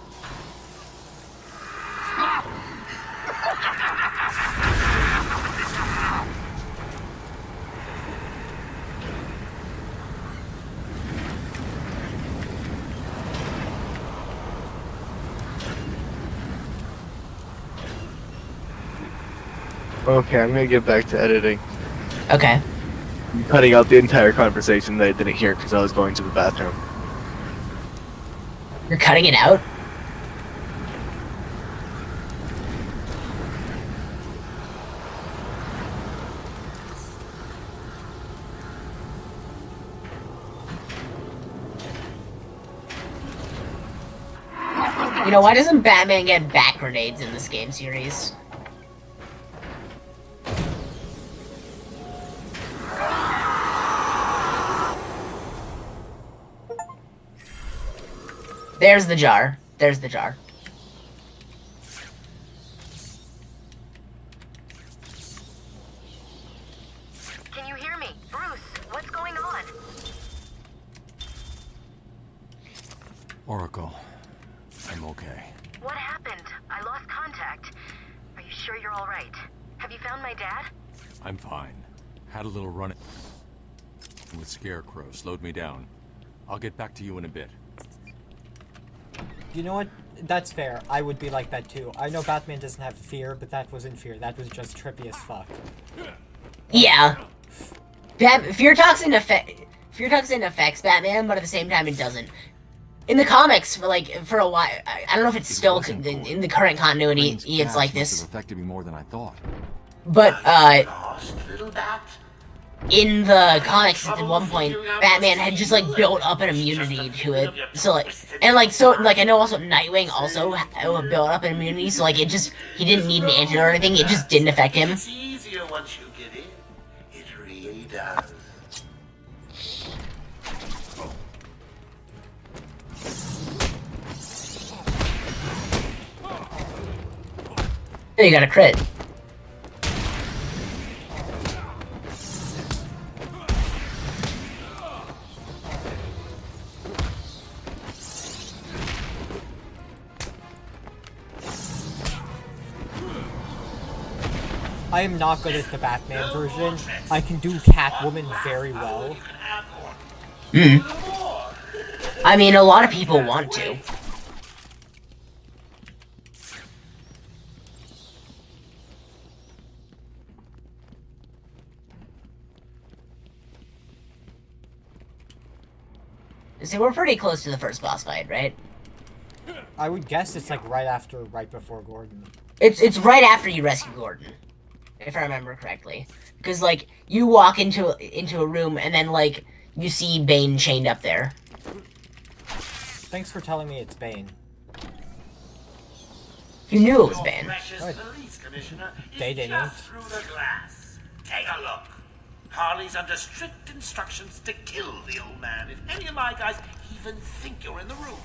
Okay, I'm gonna get back to editing. Okay. I'm cutting out the entire conversation that I didn't hear because I was going to the bathroom. You're cutting it out? You know, why doesn't Batman get bat grenades in this game series? There's the jar. There's the jar. Can you hear me? Bruce, what's going on? Oracle, I'm okay. What happened? I lost contact. Are you sure you're all right? Have you found my dad? I'm fine. Had a little run with Scarecrow, slowed me down. I'll get back to you in a bit. You know what? That's fair. I would be like that too. I know Batman doesn't have fear, but that wasn't fear. That was just trippy as fuck. Yeah. Fear toxin affects Batman, but at the same time it doesn't. In the comics, for a while, I don't know if it's still in the current continuity. It's like this. Affected me more than I thought. But in the comics, at one point, Batman had just built up an immunity to it. So I know also Nightwing also built up an immunity. So he didn't need an antidote or anything. It just didn't affect him. It's easier once you get in. It really does. There you got a crit. I am not good at the Batman version. I can do Catwoman very well. I mean, a lot of people want to. So we're pretty close to the first boss fight, right? I would guess it's right before Gordon. It's right after you rescue Gordon, if I remember correctly. Because you walk into a room and then you see Bane chained up there. Thanks for telling me it's Bane. You knew it was Bane. They didn't. Through the glass. Take a look. Harley's under strict instructions to kill the old man if any of my guys even think you're in the room.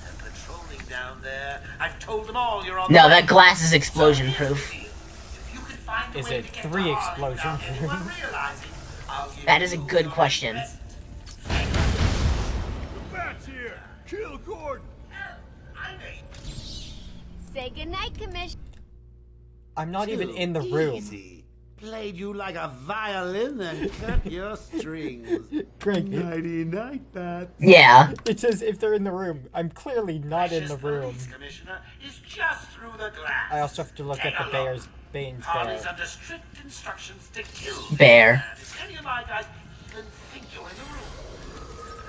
And patrolling down there. I've told them all you're on No, the that way. glass is explosion proof. Is it 3 explosion proof? That is a good question. The bat's here. Kill Gordon. Say goodnight, Commissioner. I'm not even in the room. Easy. Played you like a violin and cut your strings. Greg. Nighty night, Bat. Yeah. It says if they're in the room. I'm clearly not in the room. Commissioner is just through the glass. I also have to look at the Bane's Harley's bear. under strict instructions to kill Bear. If any of my guys even think you're in the room.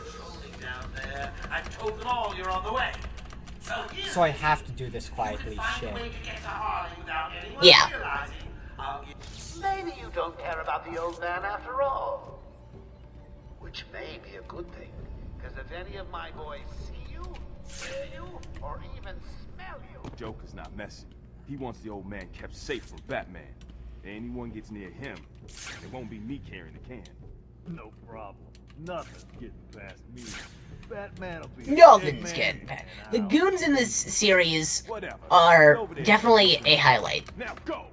Patrolling down there. I've told them all you're on the way. So I have to do this quietly. Shit. Yeah. Maybe you don't care about the old man after all. Which may be a good thing, because if any of my boys see you, hear you, or even smell you... Joker's not messing. He wants the old man kept safe from Batman. If anyone gets near him, it won't be me carrying the can. No problem. Nothing's getting past me. Batman will be Nothing's getting past. The goons in this series are definitely a highlight. Now go.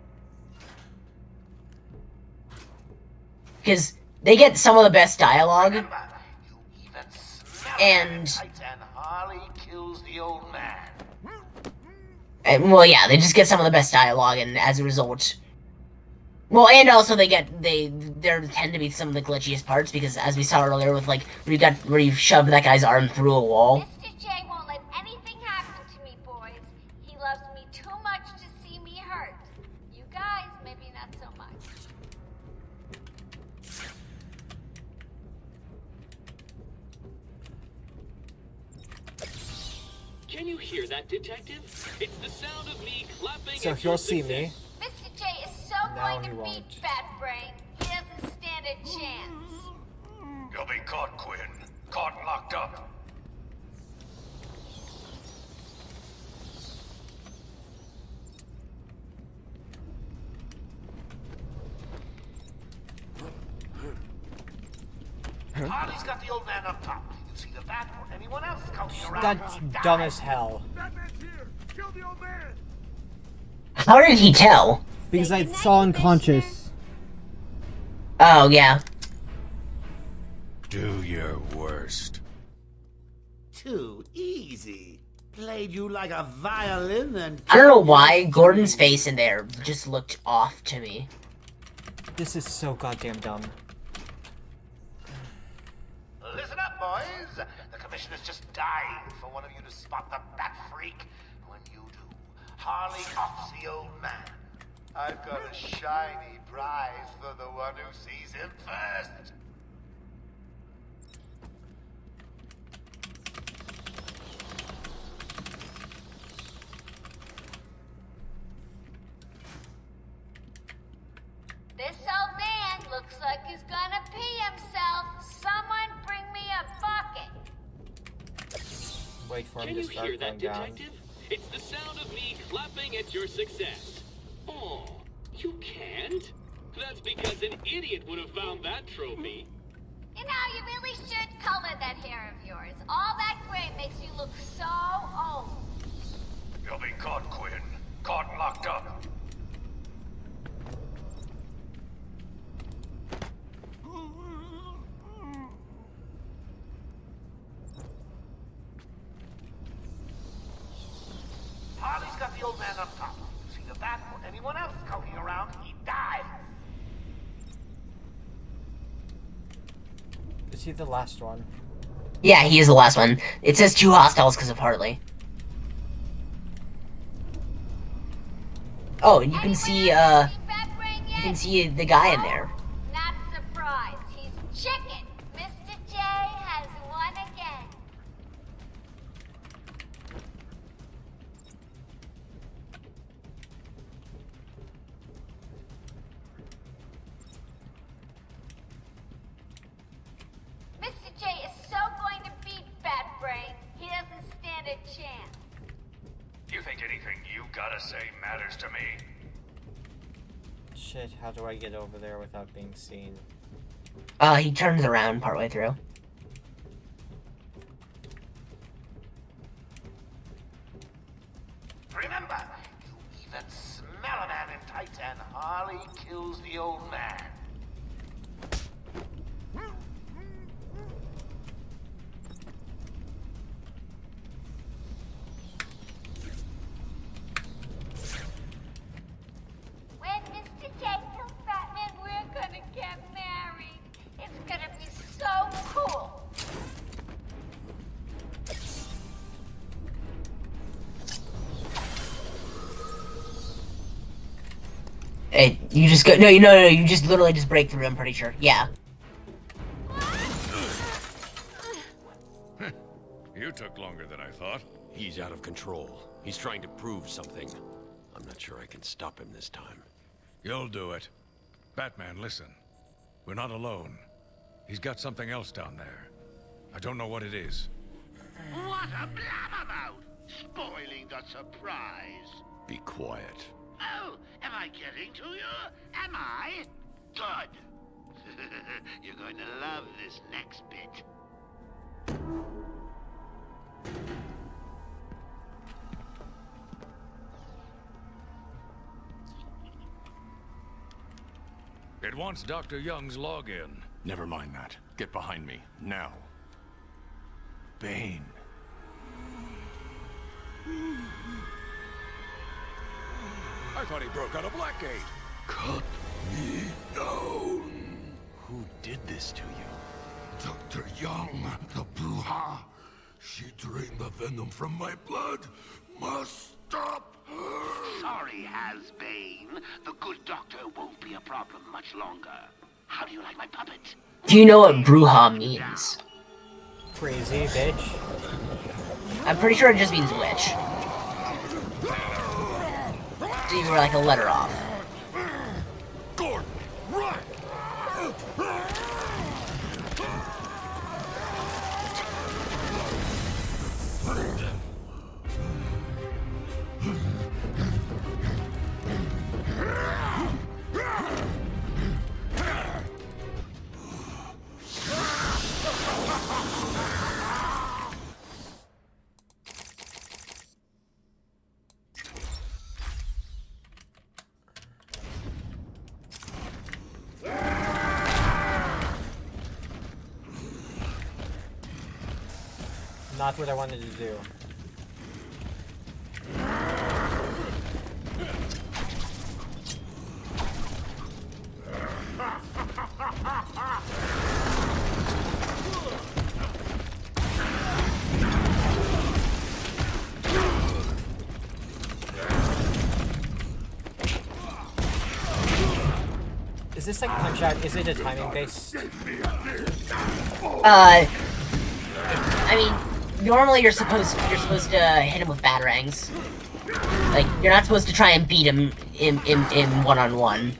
Because they get some of the best dialogue. And Harley kills the old man. well, yeah, they just get some of the best dialogue, and as a result, well, and also there tend to be some of the glitchiest parts because, as we saw earlier, with like where you shoved that guy's arm through a wall. Mr. J won't let anything happen to me, boys. He loves me too much to see me hurt. You guys, maybe not so much. Can you hear that, Detective? It's the sound of me clapping. So at he'll your see success. me. Mr. J is so Now going he to won't. beat Fat Brain. He doesn't stand a chance. You'll be caught, Quinn. Caught and locked up. Harley's got the old man up top. You can see the bat or anyone else scouting around. That's dumb as hell. Batman's here. Kill the old man. How did he tell? Because I saw unconscious. Oh, yeah. Do your worst. Too easy. Played you like a violin and... I don't know why Gordon's face in there just looked off to me. This is so goddamn dumb. Listen up, boys. The commissioner's just dying for one of you to spot the bat freak. When you do, Harley offs the old man. I've got a shiny prize for the one who sees him first. This old man looks like he's gonna pee himself. Someone bring me a bucket. Wait for him Can to you start hear that, going down. Detective? It's the sound of me clapping at your success. Oh, you can't? That's because an idiot would have found that trophy. You know, you really should color that hair of yours. All that gray makes you look so old. You'll be caught, Quinn. Caught and locked up. Harley's got the old man up top. See the bat or anyone else scouting around, he dies. Is he the last one? Yeah, he is the last one. It says 2 hostiles because of Hartley. Oh, and you can see, you can see the guy in there. Not surprised. He's chicken. Mr. J has won again. Mr. J is so going to beat Fat Brain. He doesn't stand a chance. You think anything you gotta say matters to me? Shit, how do I get over there without being seen? He turns around partway through. old man. When Mr. J tells Batman we're gonna get married, it's gonna be so cool. Hey, you just go. No, you just literally just break through. I'm pretty sure. Yeah. You took longer than I thought. He's out of control. He's trying to prove something. I'm not sure I can stop him this time. You'll do it. Batman, listen. We're not alone. He's got something else down there. I don't know what it is. What a blabbermouth! Spoiling the surprise. Be quiet. Oh, am I getting to you? Am I? Good. You're going to love this next bit. It wants Dr. Young's login. Never mind that. Get behind me, now. Bane. I thought he broke out of Blackgate. Cut me down. Who did this to you? Dr. Young, the Bruja. She drained the venom from my blood. Must stop her. Sorry, Has-Bane. The good doctor won't be a problem much longer. How do you like my puppet? Do you know what Bruja means? Crazy bitch. I'm pretty sure it just means witch. So you were like a letter off. Gordon, run! Not what I wanted to do. Is this like Punch Out? Is it a timing based? I mean, normally you're supposed to hit him with batarangs. Like, you're not supposed to try and beat him in one-on-one.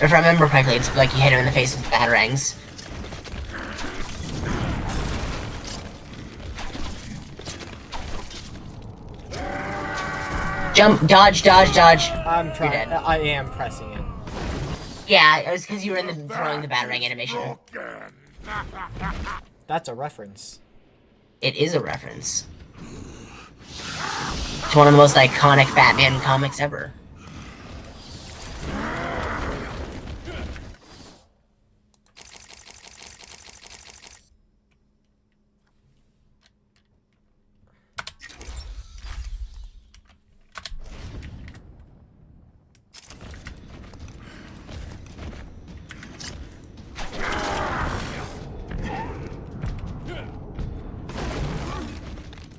If I remember correctly, it's like you hit him in the face with batarangs. Jump, dodge, dodge, dodge. I'm trying. I am pressing it. Yeah, it was because you were in the throwing the batarang animation. That's a reference. It is a reference. It's one of the most iconic Batman comics ever.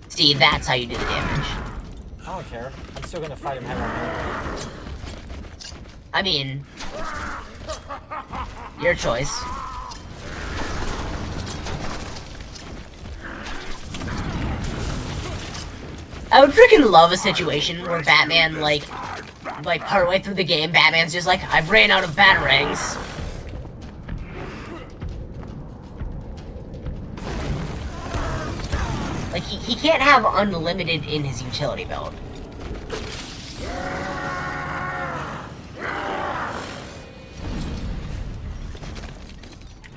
See, that's how you do the damage. I don't care. I'm still gonna fight him head on head. I mean, your choice. I would freaking love a situation where Batman, like partway through the game, Batman's just like, I've ran out of batarangs. Like, he can't have unlimited in his utility belt.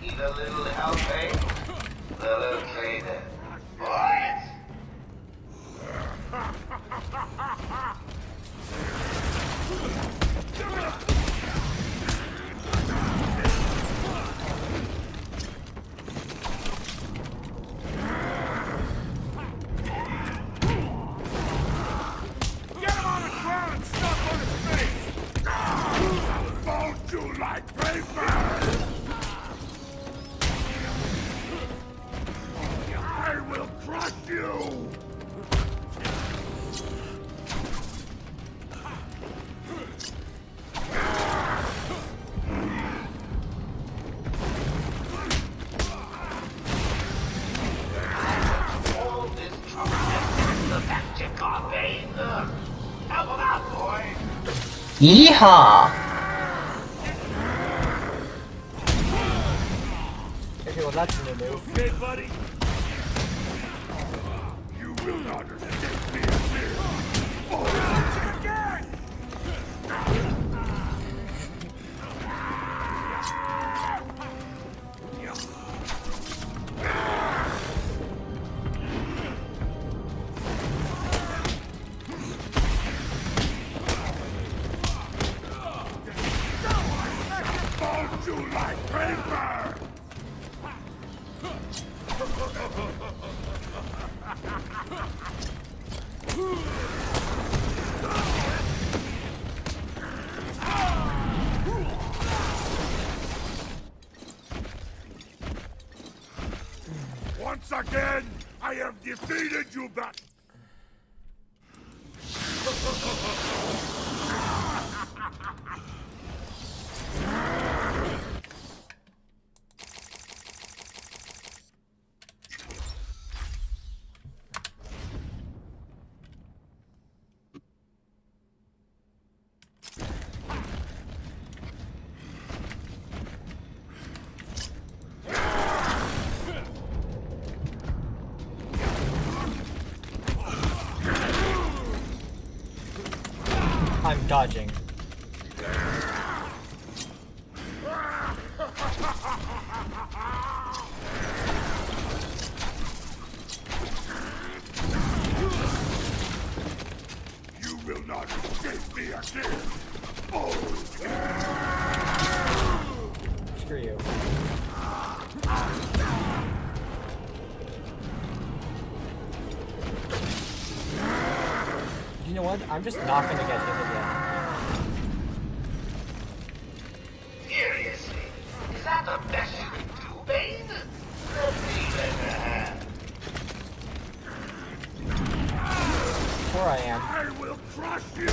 Need a little help, eh? Well, okay then. Boys. Yeehaw! Okay, well that's a new move. Okay, buddy. You will not escape me again. Fold you like paper! Once again, I have defeated you, Bat. I'm dodging. You will not escape me again. Oh. Screw you. You know what? I'm just not gonna get hit again. Seriously? Is that the best you can do, Bane? Let me lend a hand. Sure I am. I will crush you!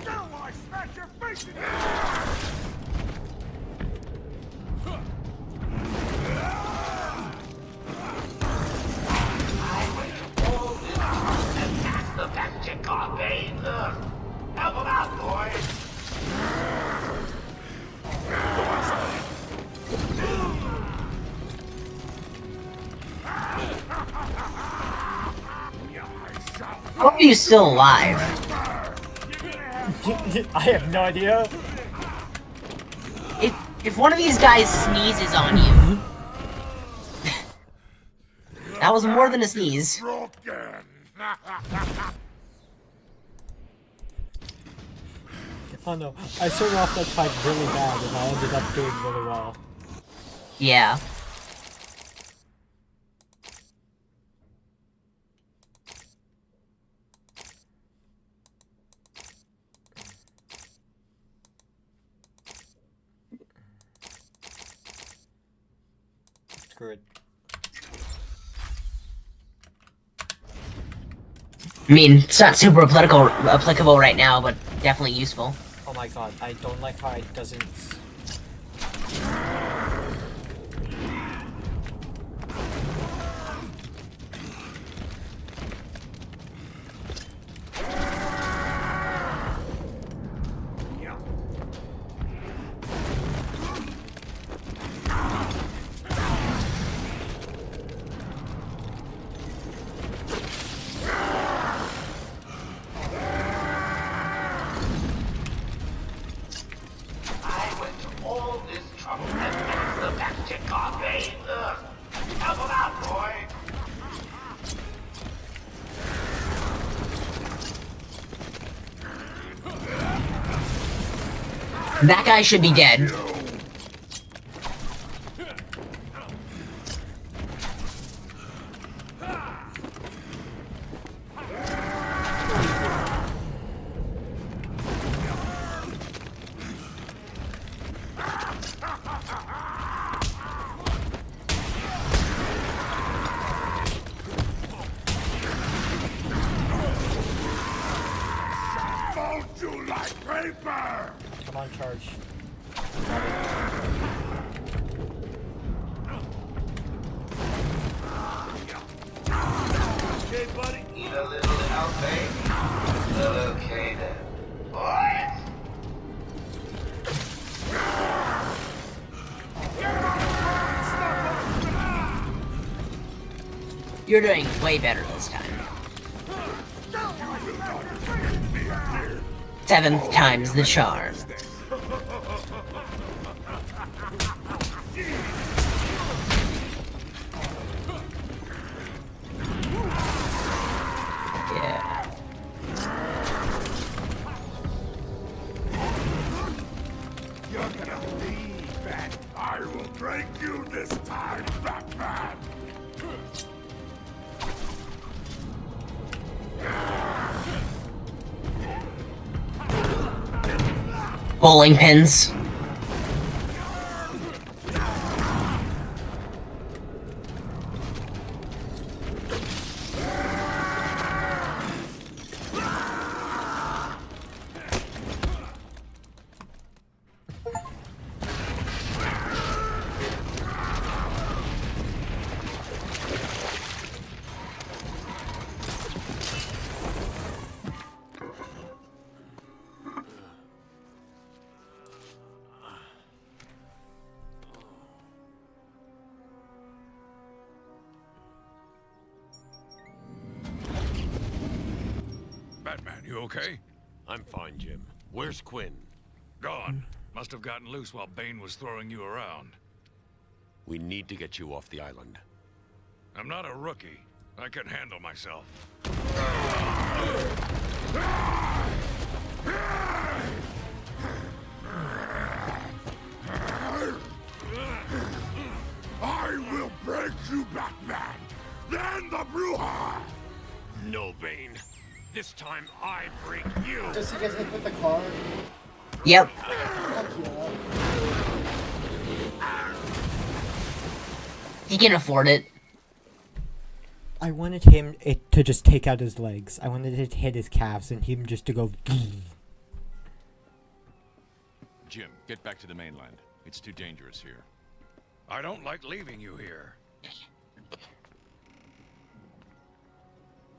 Still, I smash your face in The back check on Bane. Help him out, boys. How are you still alive? I have no idea. If one of these guys sneezes on you, that was more than a sneeze. Oh no, I started off that fight really bad and I ended up doing really well. Yeah. Screw it. I mean, it's not super applicable right now, but definitely useful. Oh my god, I don't like how it doesn't... That guy should be dead. like paper! Come on, charge. Okay, buddy? Need a little help, eh? Well, okay then. What? You're doing way better this time. 7th time's the charm. Yeah. You're gonna leave, and I will break you this time, Batman! Bowling pins. Batman, you okay? I'm fine, Jim. Where's Quinn? Gone. Must have gotten loose while Bane was throwing you around. We need to get you off the island. I'm not a rookie. I can handle myself. I will break you, Batman! Then the Bruja! No, Bane. This time I break you! Does he get hit with the car? Yep. He can afford it. I wanted him to just take out his legs. I wanted it to hit his calves and him just to go. Jim, get back to the mainland. It's too dangerous here. I don't like leaving you here.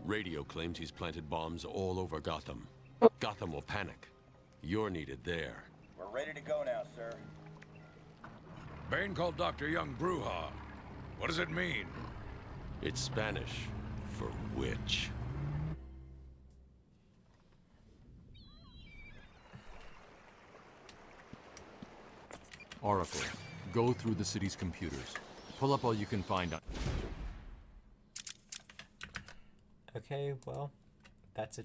Radio claims he's planted bombs all over Gotham. Gotham will panic. You're needed there. We're ready to go now, sir. Bane called Dr. Young Bruja. What does it mean? It's Spanish for witch. Oracle, go through the city's computers. Pull up all you can find on... Okay, well, that's a